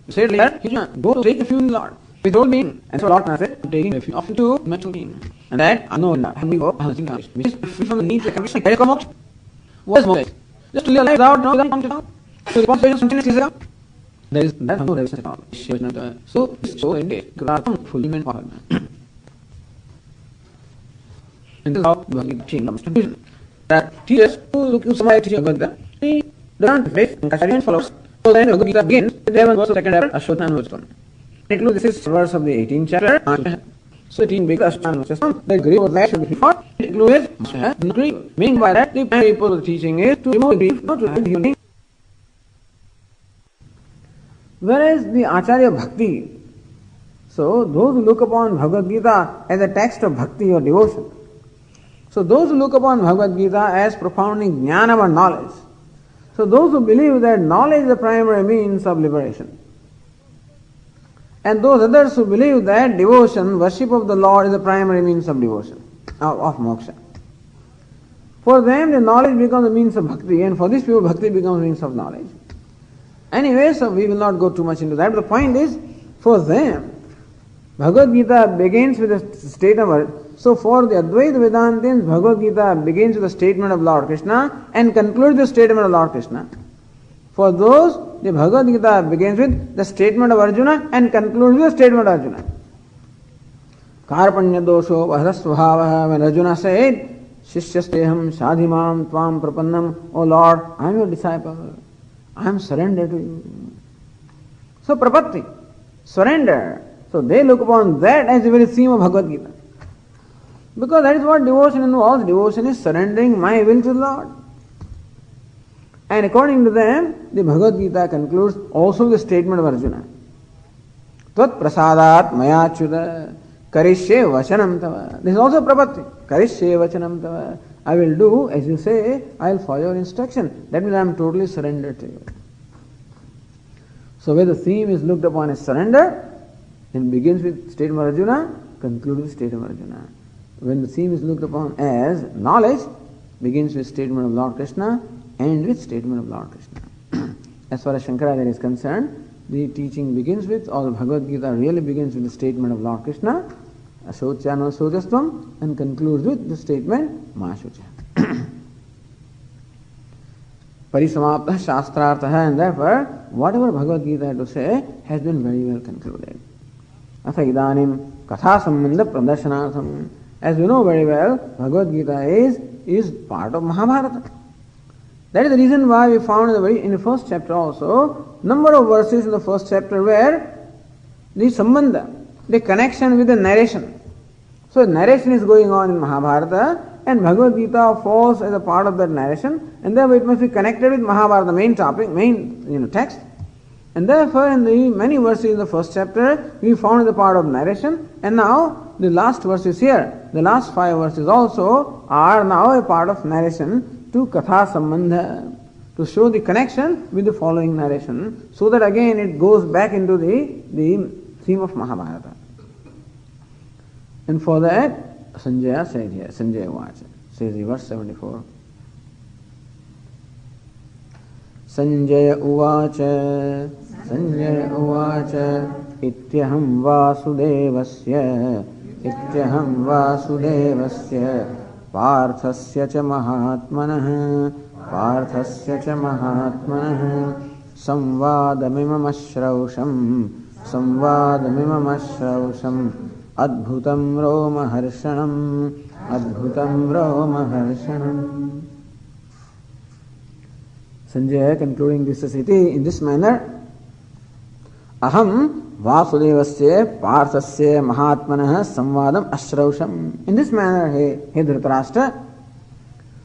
You said later, go to take refuge in the Lord. With whole being. And so Lord said, taking refuge of two mental being. And that I know that we go, which is free from the need to accomplish moksha. What is moksha? Just to live life without knowing that. So responsibility is there. There is no resistance at all. So this shows in fulfillment of man. And this is how Bhagavad comes to vision. That teachers who look to somebody teaching Bhagavad Gita, they don't face and follows. So then Bhagavad Gita begins with 11 verse of second chapter, Ashwatthana and Vajjapam. This is verse of the 18th chapter. So 18 begins Ashwatthana and Vajjapam. The grief of life should be fought. It includes grief. Meaning by that, the primary purpose of the teaching is to remove grief, not to remove the human. Whereas the Acharya Bhakti, so those who look upon Bhagavad Gita as a text of bhakti or devotion, so those who look upon Bhagavad Gita as propounding jnana or knowledge, so those who believe that knowledge is the primary means of liberation, and those others who believe that devotion, worship of the Lord is the primary means of devotion, of moksha. For them the knowledge becomes a means of bhakti, and for these people bhakti becomes a means of knowledge. Anyway, so we will not go too much into that, but the point is, for them, Bhagavad Gita begins with a statement. So for the Advaita Vedantins, Bhagavad Gita begins with a statement of Lord Krishna and concludes the statement of Lord Krishna. For those, the Bhagavad Gita begins with the statement of Arjuna and concludes with the statement of Arjuna. Karpanya dosho vahasvahavaha, when Arjuna said, Shishyasteham sadhimam tvam prapannam, O Lord, I am your disciple. I am surrendered to you. So prapatti, surrender. So they look upon that as the very theme of Bhagavad Gita. Because that is what devotion involves. Devotion is surrendering my will to the Lord. And according to them, the Bhagavad Gita concludes also the statement of Arjuna. Tvat prasadat mayachyuta karishye vachanam tava. This is also prapatti. Karishye vachanam tava. I will do as you say, I will follow your instruction. That means I am totally surrendered to you. So where the theme is looked upon as surrender, then begins with statement of Arjuna, concludes with statement of Arjuna. When the theme is looked upon as knowledge, begins with statement of Lord Krishna, and with statement of Lord Krishna. As far as Shankaracharya is concerned, the teaching begins with, or the Bhagavad Gita really begins with the statement of Lord Krishna, Ashochano Sojastvam, and concludes with the statement, Mahashocha. Parisamapta Shastrartha, and therefore, whatever Bhagavad Gita had to say has been very well concluded. Atha idanim katha sambandha pradarshanatham. As you know very well, Bhagavad Gita is part of Mahabharata. That is the reason why we found in the first chapter also, number of verses in the first chapter where the sambandha, the connection with the narration. So narration is going on in Mahabharata, and Bhagavad Gita falls as a part of that narration, and therefore it must be connected with Mahabharata, main topic, main text. And therefore in the many verses in the first chapter, we found the part of narration, and now the last verses here, the last 5 verses also are now a part of narration to Katha Sambandha, to show the connection with the following narration, so that again it goes back into the theme of Mahabharata. And for that, Sanjaya said here, Sanjaya Vacha, says in verse 74. Sanjaya Uvacha. Sanjaya Uvacha. Ityaham Vasudevasya. Ityaham Vasudevasya. Parthasya cha Mahatmanah. Parthasya cha Mahatmanah. Samvadamimam ashrausham. Samvadamimam ashrausham. Adbhutam Romaharshanam. Adbhutam Romaharshanam. Sanjaya, concluding this society in this manner, Aham Vasudevasya Parthasya Mahatmanah Samvadam Ashrausham. In this manner, hey Dhritarashtra.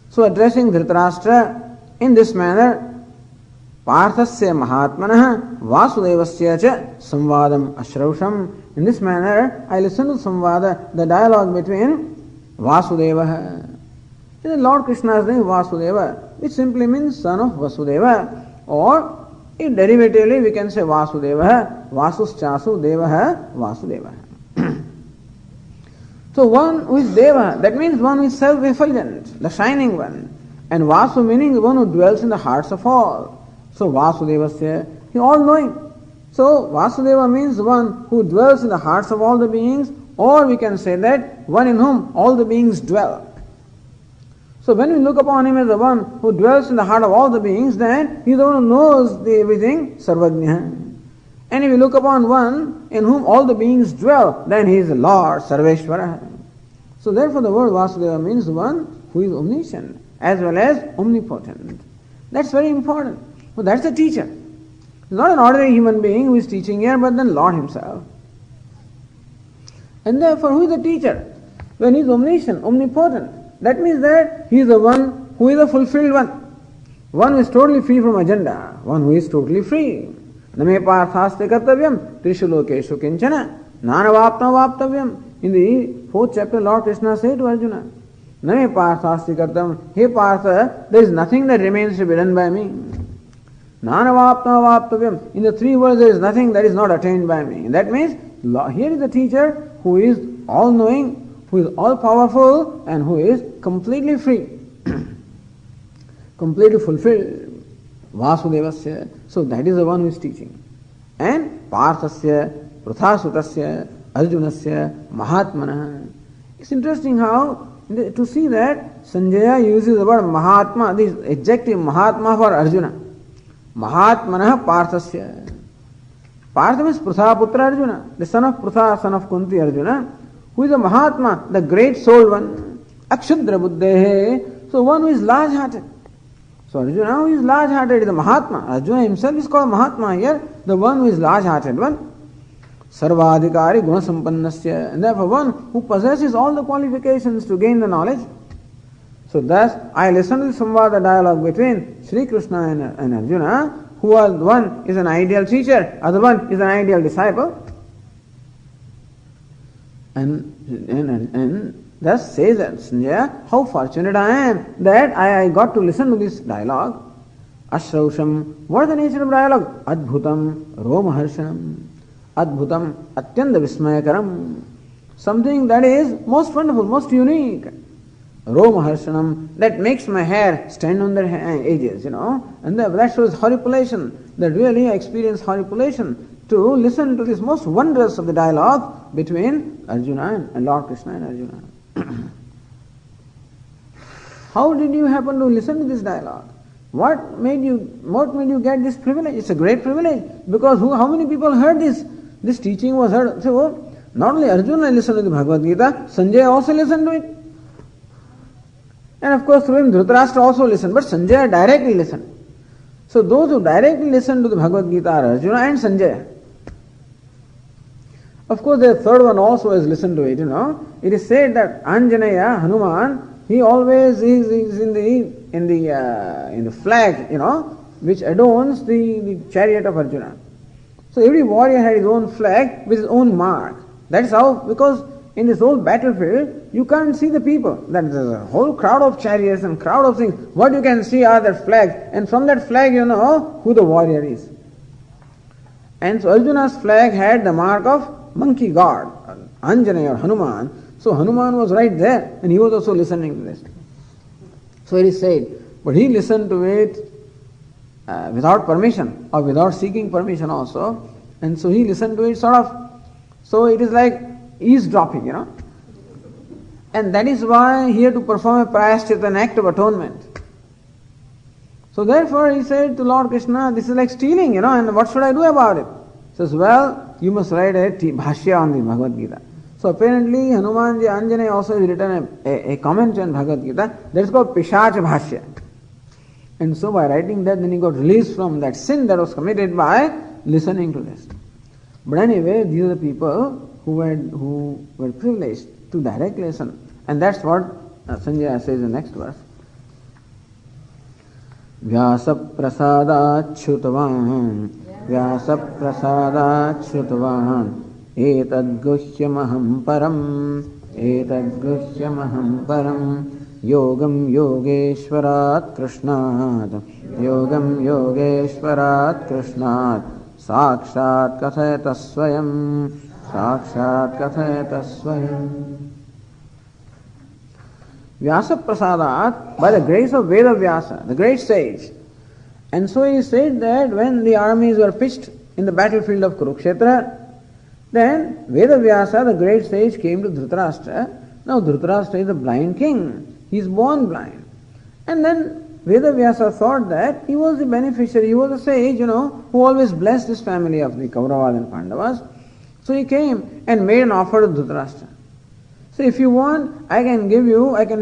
So addressing Dhritarashtra in this manner, Parthasya Mahatmanah Vasudevasya cha Samvadam Ashrausham. In this manner, I listen to Samvada, the dialogue between Vasudeva. Lord Krishna's name Vasudeva, which simply means son of Vasudeva, or in derivatively we can say Vasudeva, Vasuschasu Devaha, Vasudeva. So one who is Deva, that means one who is self-effulgent, the shining one. And Vasu meaning the one who dwells in the hearts of all. So Vasudevasya, he all-knowing. So Vasudeva means one who dwells in the hearts of all the beings, or we can say that one in whom all the beings dwell. So when we look upon him as the one who dwells in the heart of all the beings, then he is the one who knows the everything, Sarvajna. And if we look upon one in whom all the beings dwell, then he is the Lord, Sarveshwara. So therefore the word Vasudeva means the one who is omniscient as well as omnipotent. That's very important. So that's the teacher. He's not an ordinary human being who is teaching here, but then Lord himself. And therefore who is the teacher? When he is omniscient, omnipotent, that means that he is the one who is a fulfilled one who is totally free from agenda, one who is totally free. Name parthaste kartavyam trishu lokeshu kinchana nanavaptam vaptavyam. In the 4th chapter, Lord Krishna said to Arjuna, Name parthaste kartavyam, hey Partha, there is nothing that remains to be done by me. Nanavaptam vaptavyam, in the 3 words there is nothing that is not attained by me. That means here is the teacher who is all-knowing, who is all-powerful, and who is completely free, completely fulfilled. Vasudevasya. So that is the one who is teaching. And Parthasya, Prathasutasya, Arjunasya, Mahatmanah. It's interesting how to see that Sanjaya uses the word Mahatma, this adjective Mahatma for Arjuna. Mahatmanah Parthasya. Partha means Prathaputra Arjuna, the son of Pratha, son of Kunti Arjuna, who is a Mahatma, the great souled one. Akshudra Buddhehe. So one who is large-hearted. So Arjuna who is large-hearted is a Mahatma. Arjuna himself is called Mahatma here, the one who is large-hearted one. Sarvadhikari Gunasampannasya. And therefore one who possesses all the qualifications to gain the knowledge. So thus, I listen to the Samvada dialogue between Sri Krishna and Arjuna, who are one is an ideal teacher, other one is an ideal disciple. And thus says that Sanjaya, how fortunate I am that I got to listen to this dialogue. Ashrausham, what is the nature of dialogue? Adbhutam, Romaharshanam. Adbhutam, Atyanda Vismayakaram. Something that is most wonderful, most unique. Romaharshanam, that makes my hair stand on their edges, and that shows horripilation, that really I experience horripilation to listen to this most wondrous of the dialogue between Arjuna and Lord Krishna and Arjuna. How did you happen to listen to this dialogue? What made you get this privilege? It's a great privilege, because how many people heard this? This teaching was heard. So not only Arjuna listened to the Bhagavad Gītā, Sanjaya also listened to it. And of course through him Dhritarashtra also listened, but Sanjaya directly listened. So those who directly listened to the Bhagavad Gītā are Arjuna and Sanjaya. Of course the third one also has listened to it, It is said that Anjanaya, Hanuman, he always is in the flag, which adorns the chariot of Arjuna. So every warrior had his own flag with his own mark. That's how, because in this whole battlefield, you can't see the people. There's a whole crowd of chariots and crowd of things. What you can see are their flags. And from that flag, you know who the warrior is. And so Arjuna's flag had the mark of monkey god, Anjanaya or Hanuman. So Hanuman was right there and he was also listening to this. So it is said, but he listened to it without permission or without seeking permission also. And so he listened to it sort of. So it is like eavesdropping, And that is why he had to perform a prayashchita, an act of atonement. So therefore he said to Lord Krishna, this is like stealing, and what should I do about it? He says, well, you must write a bhashya on the Bhagavad Gītā. So apparently Hanumanji Anjaneya also has written a comment on Bhagavad Gītā that is called Pishach Bhashya. And so by writing that, then he got released from that sin that was committed by listening to this. But anyway, these are the people who were privileged to direct listen. And that's what Sanjaya says in the next verse. Vyasa prasadat shrutavan etad guhyamaham param yogam yogeshwarat krishnat sakshat kathayata swayam. Vyasa prasadat, by the grace of Veda Vyasa, the great sage. And so he said that when the armies were pitched in the battlefield of Kurukshetra, then Veda Vyasa, the great sage, came to Dhritarashtra. Now Dhritarashtra is a blind king. He is born blind. And then Veda Vyasa thought that he was the beneficiary, he was a sage, who always blessed this family of the Kauravas and Pandavas. So he came and made an offer to Dhritarashtra. So if you want, I can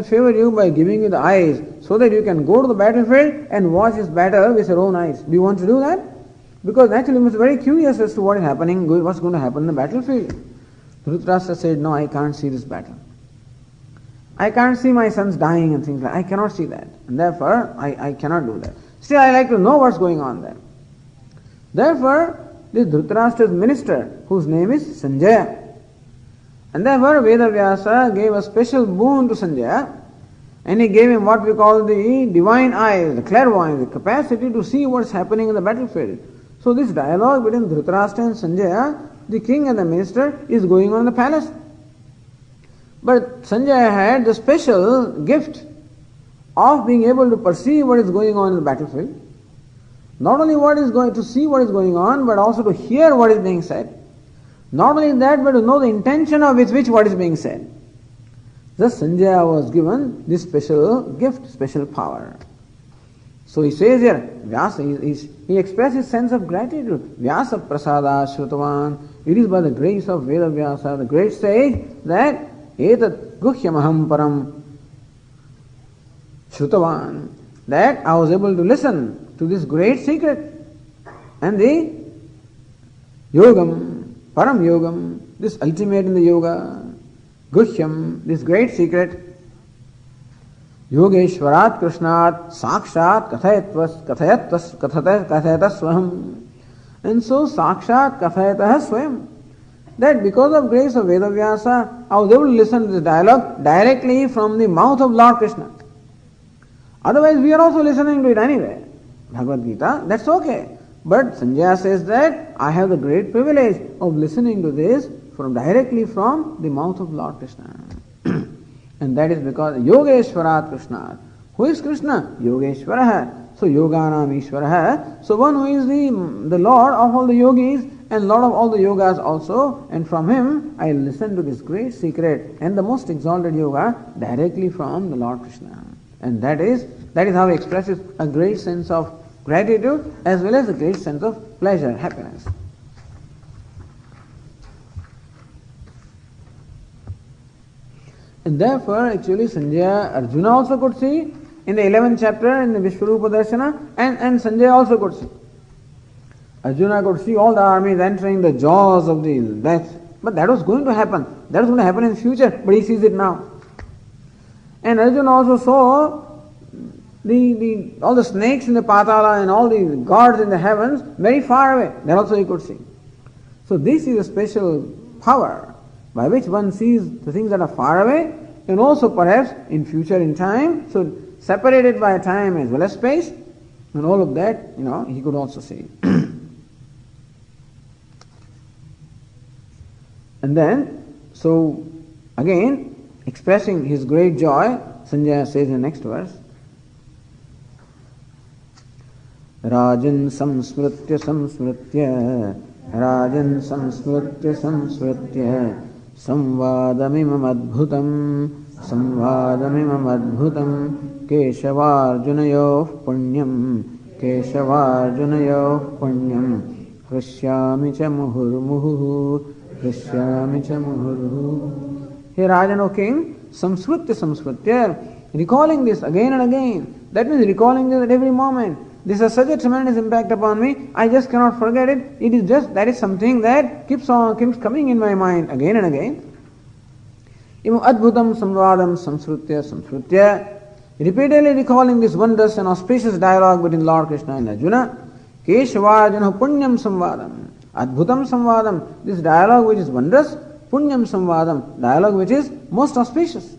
favor you by giving you the eyes so that you can go to the battlefield and watch this battle with your own eyes. Do you want to do that? Because naturally you must be very curious as to what is happening, what's going to happen in the battlefield. Dhritarashtra said, no, I can't see this battle. I can't see my sons dying and things like that. I cannot see that. And therefore, I cannot do that. Still, I like to know what's going on there. Therefore, this Dhritarashtra's minister, whose name is Sanjaya, and therefore Veda Vyasa gave a special boon to Sanjaya, and he gave him what we call the divine eyes, the clairvoyance, the capacity to see what's happening in the battlefield. So this dialogue between Dhritarashtra and Sanjaya, the king and the minister, is going on in the palace. But Sanjaya had the special gift of being able to perceive what is going on in the battlefield. Not only to see what is going on, but also to hear what is being said. Not only that, but to know the intention with which what is being said. Thus Sanjaya was given this special gift, special power. So he says here, Vyasa, he expresses his sense of gratitude. Vyasa prasada shrutavan. It is by the grace of Veda Vyasa, the great sage, that etat guhyamaham param shrutavan, that I was able to listen to this great secret. And the yogam, param yogam, this ultimate in the yoga, guhyam, this great secret, yogeshwarat krishnat sakshat kathayata swaham. And so sakshat kathayata swayam, that because of grace of Veda Vyasa, I was able to listen to this dialogue directly from the mouth of Lord Krishna. Otherwise we are also listening to it anyway. Bhagavad Gītā, that's okay. But Sanjaya says that I have the great privilege of listening to this directly from the mouth of Lord Krishna. And that is because Yogeshwarat Krishna. Who is Krishna? Yogeshwaraha. So Yoganam Ishwaraha. So one who is the Lord of all the yogis and Lord of all the yogas also. And from him I listen to this great secret and the most exalted yoga directly from the Lord Krishna. And that is how he expresses a great sense of gratitude as well as a great sense of pleasure, happiness. And therefore, actually, Sanjaya, Arjuna also could see in the 11th chapter in the Vishwarupa Darshana, and Sanjaya also could see. Arjuna could see all the armies entering the jaws of the death. But that was going to happen. That was going to happen in the future, but he sees it now. And Arjuna also saw all the snakes in the Patala and all the gods in the heavens very far away. That also he could see. So this is a special power by which one sees the things that are far away and also perhaps in future in time, so separated by time as well as space, and all of that, he could also see. And then, so again, expressing his great joy, Sanjaya says in the next verse, Rajan samsmritya samsmritya Rajan samsmritya samsmritya Samvadamimam adbhutam Keshavarjunayoh punyam Hrishyami cha muhurmuhu Hey Rajan, O king, samsmritya, recalling this again and again. That means recalling this at every moment. This has such a tremendous impact upon me, I just cannot forget it. It is just, that is something that keeps coming in my mind again and again. Imam adbhutam samvadam samsrutya, repeatedly recalling this wondrous and auspicious dialogue between Lord Krishna and Arjuna. Keshavajana punyam samvadam, adbhutam samvadam, this dialogue which is wondrous, punyam samvadam, dialogue which is most auspicious.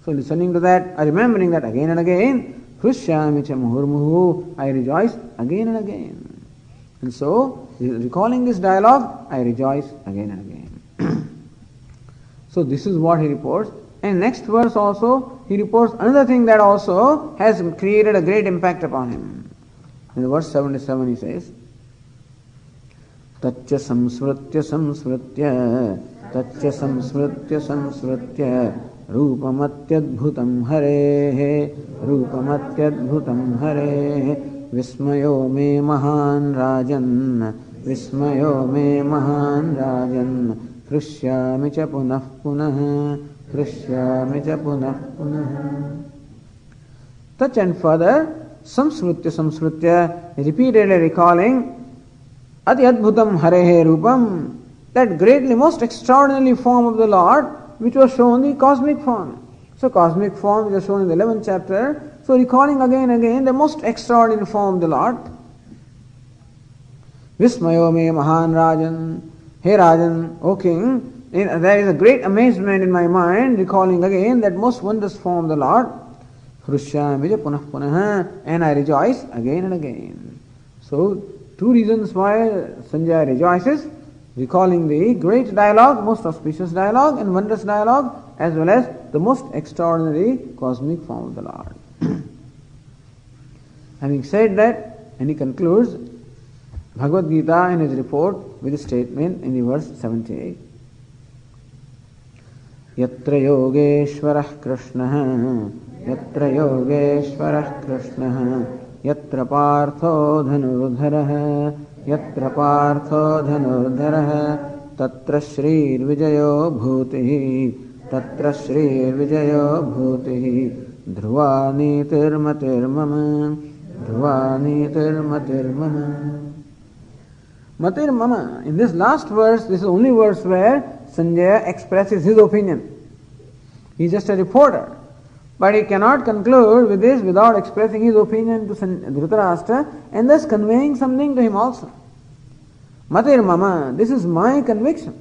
So listening to that, remembering that again and again, Hrishyami cha muhurmuhu, I rejoice again and again. And so, recalling this dialogue, I rejoice again and again. So this is what he reports. And next verse also, he reports another thing that also has created a great impact upon him. In verse 77 he says, Tatcha samsmritya Rupamatyadbhutam hare Vismayo me mahan rajan Hrishyami cha punah punah Touch and further samsmritya repeatedly recalling Ati adbhutam hare rupam, that greatly most extraordinary form of the Lord which was shown the cosmic form. So cosmic form which was shown in the 11th chapter. So recalling again and again the most extraordinary form of the Lord. Vismayo me mahan rajan. Hey Rajan, O king, there is a great amazement in my mind recalling again that most wondrous form of the Lord. Hrishyami punah punah, and I rejoice again and again. So two reasons why Sanjaya rejoices. Recalling the great dialogue, most auspicious dialogue and wondrous dialogue, as well as the most extraordinary cosmic form of the Lord. Having said that, and he concludes Bhagavad Gītā in his report with a statement in the verse 78. Yatra yogeshwarah krishnah Yatra partho dhanurdharah Tatra shrir vijayo bhutihi Dhruvani Matir mama. In this last verse, this is the only verse where Sanjaya expresses his opinion. He is just a reporter. But he cannot conclude with this without expressing his opinion to Dhritarashtra and thus conveying something to him also. Matir mama, this is my conviction.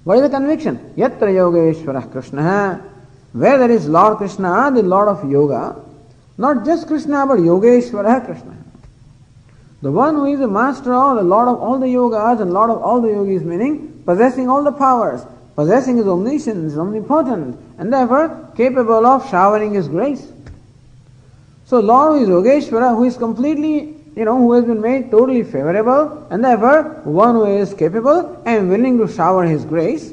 What is the conviction? Yatra yogeshwarah Krishna. Where there is Lord Krishna, the Lord of Yoga, not just Krishna but Yogeshwarah Krishna. The one who is the master of, the Lord of all the yogas and Lord of all the yogis, meaning possessing all the powers, possessing his omniscience, his omnipotence, and therefore capable of showering his grace. So Lord who is Yogeshwara, who is completely, who has been made totally favorable, and therefore one who is capable and willing to shower his grace,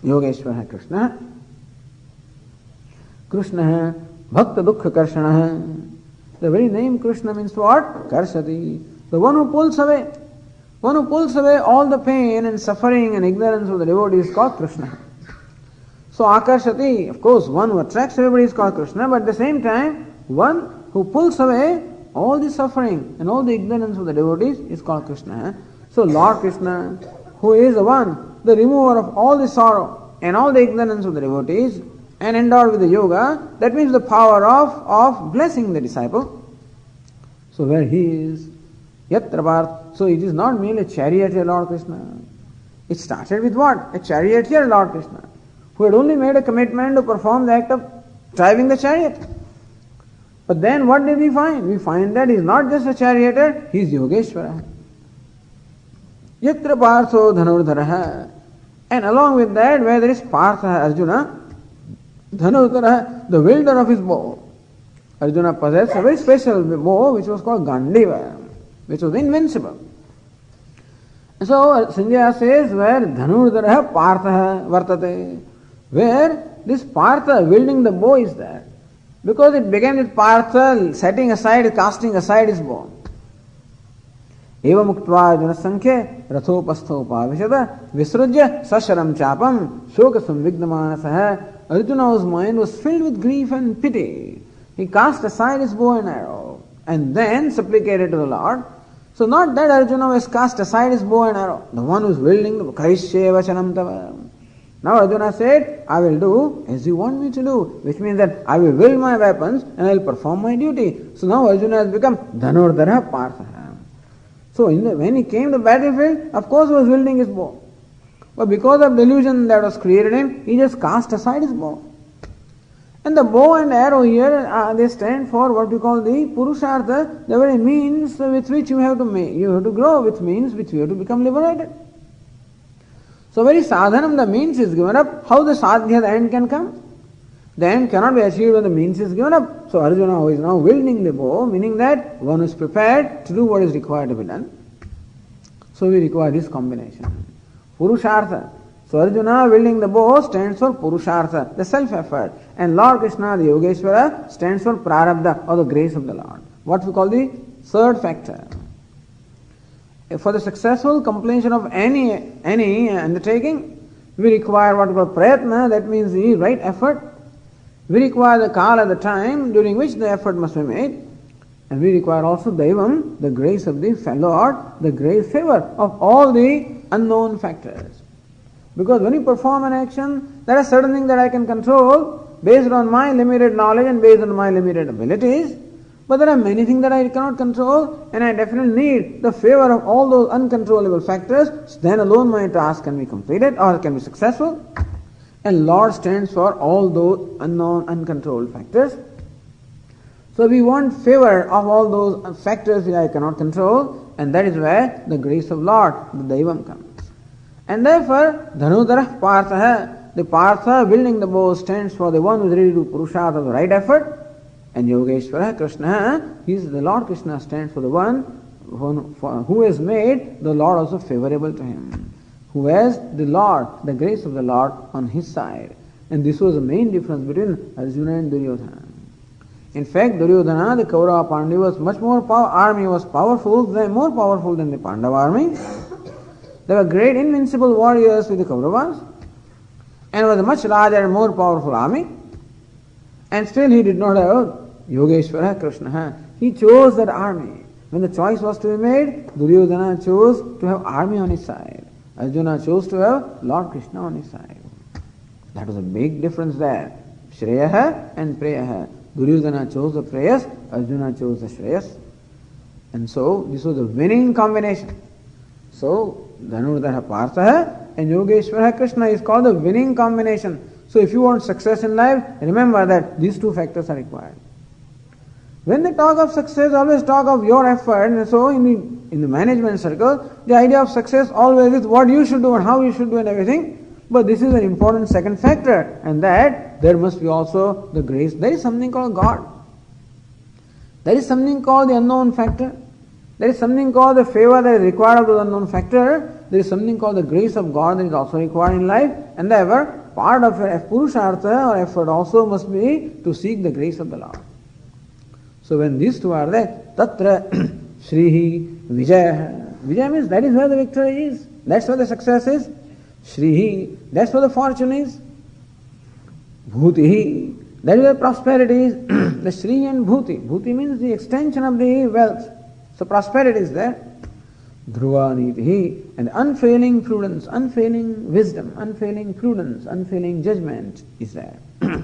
Yogeshwara Krishna. Krishna Bhakta Dukkha Karshana. The very name Krishna means what? Karshati. The one who pulls away. One who pulls away all the pain and suffering and ignorance of the devotee is called Krishna. So Akarshati, of course, one who attracts everybody is called Krishna, but at the same time, one who pulls away all the suffering and all the ignorance of the devotees is called Krishna. So Lord Krishna, who is the one, the remover of all the sorrow and all the ignorance of the devotees, and endowed with the yoga, that means the power of blessing the disciple. So where he is, Yatra Bharata, so it is not merely a charioteer Lord Krishna. It started with what? A charioteer Lord Krishna, who had only made a commitment to perform the act of driving the chariot. But then what did we find? We find that he is not just a charioteer, he is Yogeshwara. Yatra Partho Dhanurdharaha. And along with that, where there is Partha Arjuna, Dhanurdharaha, the wielder of his bow. Arjuna possessed a very special bow which was called Gandiva, which was invincible. And so Sanjaya says, where Dhanurdara Partha Vartate, where this Partha wielding the bow is there. Because it began with Partha setting aside, casting aside his bow. Eva muktva Arjuna sankhya rathopastho upavishada visrujya sasharam chapam shoka samvignamanasah. Arjuna's mind was filled with grief and pity. He cast aside his bow and arrow and then supplicated to the Lord. So not that Arjuna was cast aside his bow and arrow, the one who is wielding the Karishye Vachanam Tava. Now Arjuna said, I will do as you want me to do, which means that I will wield my weapons and I will perform my duty. So now Arjuna has become Dhanurdara Partha. So when he came to the battlefield, of course he was wielding his bow. But because of delusion that was created in him, he just cast aside his bow. And the bow and arrow here, they stand for what we call the Purushartha, the very means with which you have to grow, with means which you have to become liberated. So very sadhanam, the means is given up. How the sadhya, the end can come? The end cannot be achieved when the means is given up. So Arjuna, who is now wielding the bow, meaning that one is prepared to do what is required to be done. So we require this combination. Purushartha. So Arjuna wielding the bow stands for Purushartha, the self-effort. And Lord Krishna, the Yogeshwara, stands for Prarabdha, or the grace of the Lord. What we call the third factor. For the successful completion of any undertaking, we require what we call Prayatna, that means the right effort. We require the Kala, the time during which the effort must be made. And we require also Daivam, the grace of the Lord, the grace favor of all the unknown factors. Because when you perform an action, there are certain things that I can control based on my limited knowledge and based on my limited abilities. But there are many things that I cannot control, and I definitely need the favor of all those uncontrollable factors. Then alone my task can be completed or can be successful. And Lord stands for all those unknown, uncontrolled factors. So we want favor of all those factors that I cannot control, and that is where the grace of Lord, the Daivam, comes. And therefore, Dhanurdara Partha, the Partha wielding the bow, stands for the one who is ready to do Purushartha of the right effort. And Yogeshwara, Krishna, the Lord Krishna stands for the one who has made the Lord also favorable to him. Who has the Lord, the grace of the Lord on his side. And this was the main difference between Arjuna and Duryodhana. In fact, Duryodhana, the Kaurava Pandava, was much more army was powerful, more powerful than the Pandava army. They were great invincible warriors with the Kauravas, and was a much larger and more powerful army. And still he did not have Yogeshwara Krishna. He chose that army. When the choice was to be made, Duryodhana chose to have army on his side. Arjuna chose to have Lord Krishna on his side. That was a big difference there. Shreyaha and Preyaha. Duryodhana chose the Preyas, Arjuna chose the Shreyas. And so this was a winning combination. So Dhanurdara Partha and Yogeshwara Krishna is called the winning combination. So if you want success in life, remember that these two factors are required. When they talk of success, always talk of your effort. And so in the management circle, the idea of success always is what you should do and how you should do and everything. But this is an important second factor, and that there must be also the grace. There is something called God. There is something called the unknown factor. There is something called the favor that is required of the unknown factor. There is something called the grace of God that is also required in life. And therefore, part of a Purushartha or effort also must be to seek the grace of the Lord. So when these two are there, Tatra Shrihi Vijaya. Vijaya means that is where the victory is. That's where the success is. Shrihi, that's where the fortune is. Bhutihi, that is where prosperity is. The Shri and Bhuti. Bhuti means the extension of the wealth. So prosperity is there. Dhruva Nitihi, and unfailing prudence, unfailing wisdom, unfailing prudence, unfailing judgment is there. You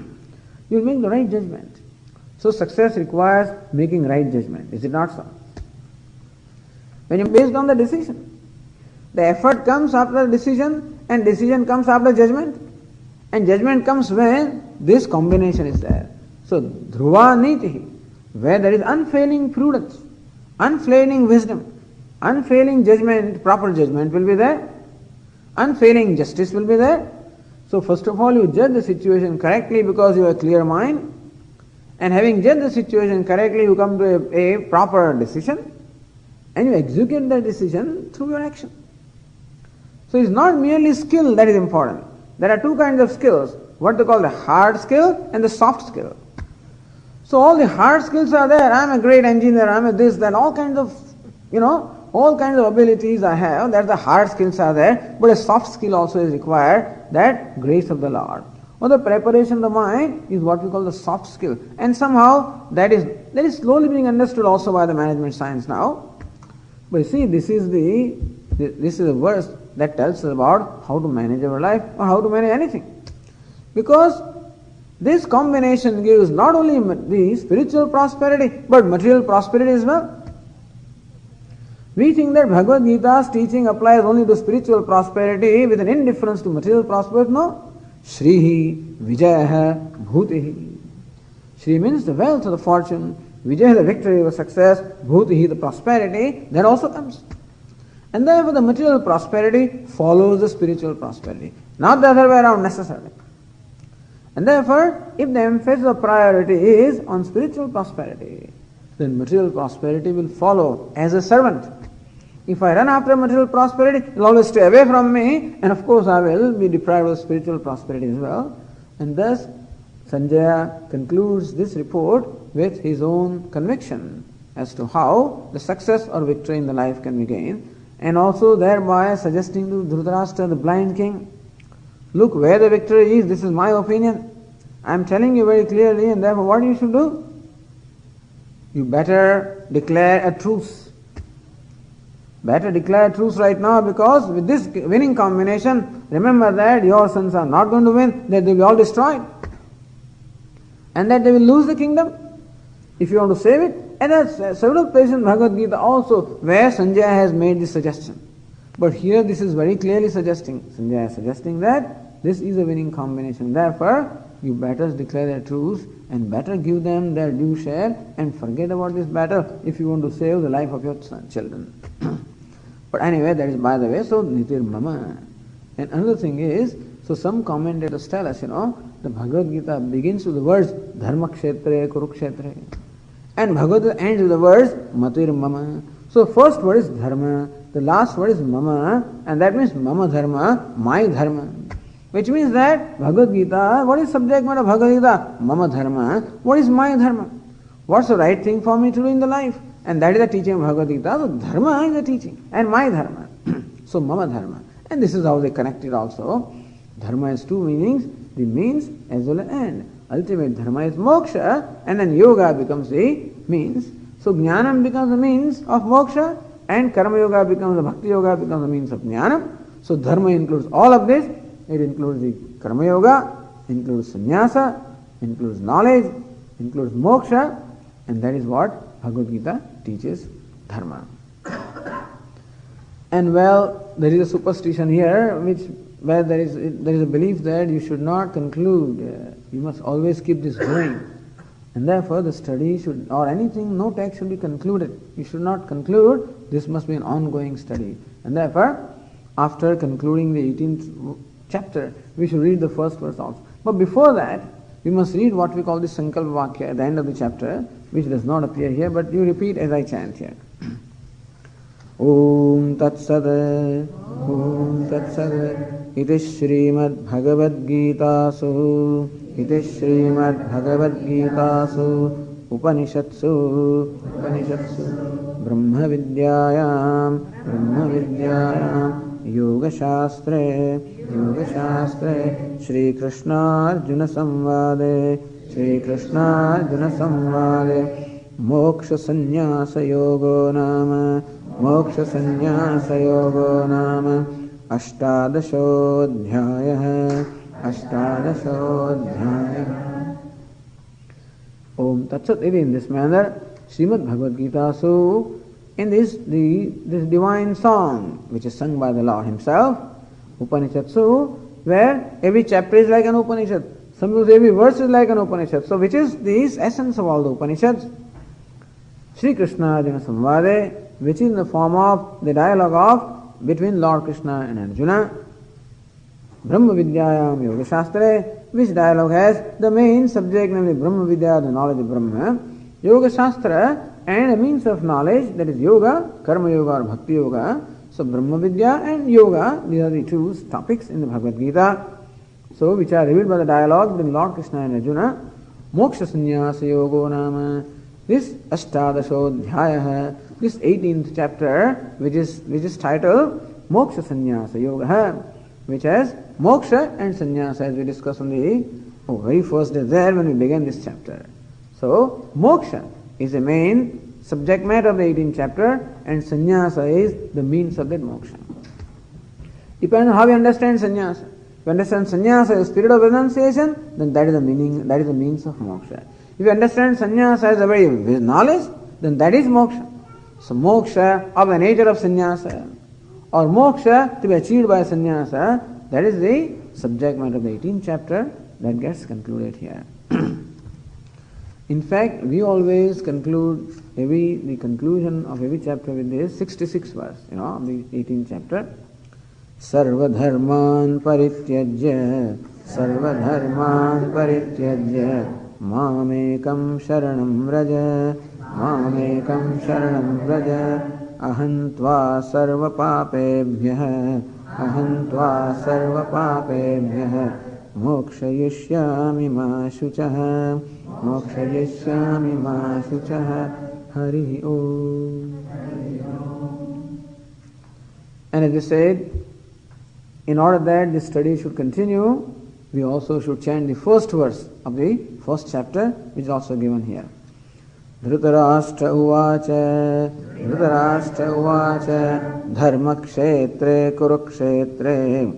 will make the right judgment. So success requires making right judgment. Is it not so? When you based on the decision. The effort comes after the decision, and decision comes after judgment. And judgment comes when this combination is there. So Dhruva Nitihi, where there is unfailing prudence, unfailing wisdom, unfailing judgment, proper judgment will be there. Unfailing justice will be there. So first of all, you judge the situation correctly because you have a clear mind. And having judged the situation correctly, you come to a proper decision and you execute that decision through your action. So it's not merely skill that is important. There are two kinds of skills, what they call the hard skill and the soft skill. So all the hard skills are there. I'm a great engineer, I'm a this, that, all kinds of, all kinds of abilities I have, that the hard skills are there, but a soft skill also is required, that grace of the Lord. Or the preparation of the mind is what we call the soft skill. And somehow that is slowly being understood also by the management science now. But you see, this is a verse that tells us about how to manage our life or how to manage anything. Because this combination gives not only the spiritual prosperity, but material prosperity as well. We think that Bhagavad Gita's teaching applies only to spiritual prosperity with an indifference to material prosperity. No. Shrihi, Vijayaha, Bhutihi. Shri means the wealth or the fortune, Vijaya the victory or success, Bhutihi the prosperity, that also comes. And therefore the material prosperity follows the spiritual prosperity, not the other way around necessarily. And therefore, if the emphasis of priority is on spiritual prosperity, then material prosperity will follow as a servant. If I run after material prosperity, it will always stay away from me, and of course I will be deprived of spiritual prosperity as well. And thus, Sanjaya concludes this report with his own conviction as to how the success or victory in the life can be gained, and also thereby suggesting to Dhritarashtra, the blind king, look where the victory is, this is my opinion. I am telling you very clearly, and therefore what you should do? You better declare a truce. Better declare a truce right now, because with this winning combination, remember that your sons are not going to win, that they will be all destroyed. And that they will lose the kingdom. If you want to save it, and there are several places in Bhagavad Gita also where Sanjaya has made this suggestion. But here this is very clearly suggesting, Sanjaya is suggesting that this is a winning combination. Therefore, you better declare their truce and better give them their due share and forget about this battle if you want to save the life of your children. But anyway, that is by the way, so Nitir Mama. And another thing is, so some commentators tell us, the Bhagavad Gita begins with the words Dharma Kshetre, Kurukshetre. And Bhagavad Gita ends with the words Matir Mama. So first word is Dharma, the last word is Mama, and that means Mama Dharma, my Dharma. Which means that Bhagavad Gita, what is subject matter of Bhagavad Gita? Mama Dharma. What is my Dharma? What's the right thing for me to do in the life? And that is the teaching of Bhagavad Gita. So Dharma is the teaching, and my Dharma. So Mama Dharma. And this is how they connect it also. Dharma has two meanings, the means as well as end. Ultimate Dharma is moksha, and then yoga becomes the means. So Jnanam becomes the means of moksha, and Karma Yoga becomes the Bhakti Yoga becomes the means of Jnanam. So Dharma includes all of this. It includes the Karma Yoga, includes Sannyasa, includes knowledge, includes moksha, and that is what Bhagavad Gita teaches Dharma. And well, there is a superstition here where there is a belief that you should not conclude, you must always keep this going. And therefore the study should, or anything, no text should be concluded. You should not conclude, this must be an ongoing study. And therefore, after concluding the 18th chapter, we should read the first verse also. But before that, we must read what we call the Sankalpa Vakya at the end of the chapter, which does not appear here, but you repeat as I chant here. Om Tat Sat, Om Tat Sat, Iti Śrīmad Bhagavad Gītāsu, Iti Śrīmad Bhagavad Gītāsu, Upanishadsu, Brahma Vidyayam, Yoga Shastre, Shri Krishna Arjuna Samvade, Moksha Sannyasa Yogo Nama, Ashtadashodhyaya. Om Tat Sat. In this manner, Śrīmad Bhagavad Gita, so in this divine song which is sung by the Lord Himself, Upanishadsu, where every chapter is like an Upanishad. Some people say every verse is like an Upanishad. So which is the essence of all the Upanishads? Shri Krishna Arjuna Samvade, which is in the form of the dialogue of between Lord Krishna and Arjuna. Brahma Vidyayam Yoga Shastra, which dialogue has the main subject, namely Brahma Vidya, the knowledge of Brahma, Yoga Shastra, and a means of knowledge, that is Yoga, Karma Yoga or Bhakti Yoga. So Brahma Vidya and Yoga, these are the two topics in the Bhagavad Gītā. So, which are revealed by the dialogue between Lord Krishna and Arjuna. Moksha Sannyasa Yogo Nama. This Ashtadashodhyaya, this 18th chapter, which is titled Moksha Sannyasa Yoga, which has moksha and sannyasa, as we discussed on the very first day there when we began this chapter. So, moksha is the main subject matter of the 18th chapter, and sannyasa is the means of that moksha. Depending on how we understand sannyasa. If you understand sannyasa as spirit of renunciation, then that is the meaning, that is the means of moksha. If you understand sannyasa as a very knowledge, then that is moksha. So moksha of the nature of sannyasa, or moksha to be achieved by sannyasa, that is the subject matter of the 18th chapter that gets concluded here. In fact, we always conclude the conclusion of every chapter with this 66th verse, of the 18th chapter. Sarva dharman parityajya, mamekam sharanam vraja, ahantva sarva papebhyah, mokshayishyami ma shuchah, Hari Om. And as we said, in order that this study should continue, we also should chant the first verse of the first chapter, which is also given here. Dhritarashtra uvacha dharmakshetre kurukshetre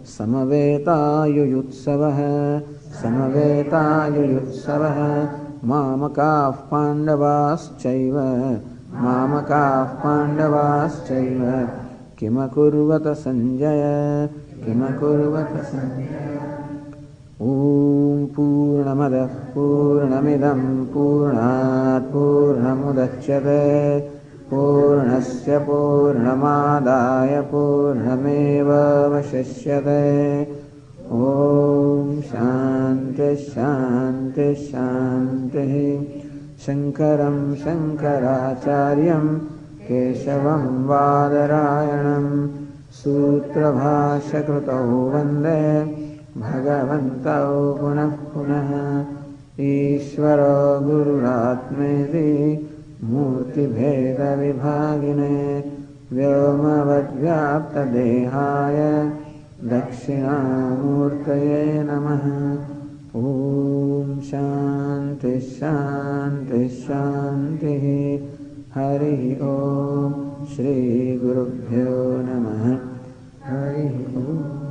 samaveta yuyutsavah mamakah pandavaschaiva kimakurvata sanjaya Om Purnamadah Purnamidam Purnat Purnamudachyate Purnasya Purnamadaya Purnameva Vashishyate Om Shanti Shanti Shanti Shankaram Shankaracharyam Keshavam Vadarayanam Sutrabhashakritau Vande Bhagavantau Punah Punah Ishvaro Gururatmeti Murti Bheda Vibhagine Vyomavad Dehaya Dakshinamurtaye Namaha Om Shanti Shanti Shanti Hari Om Shri Gurubhyo Namaha Hari Om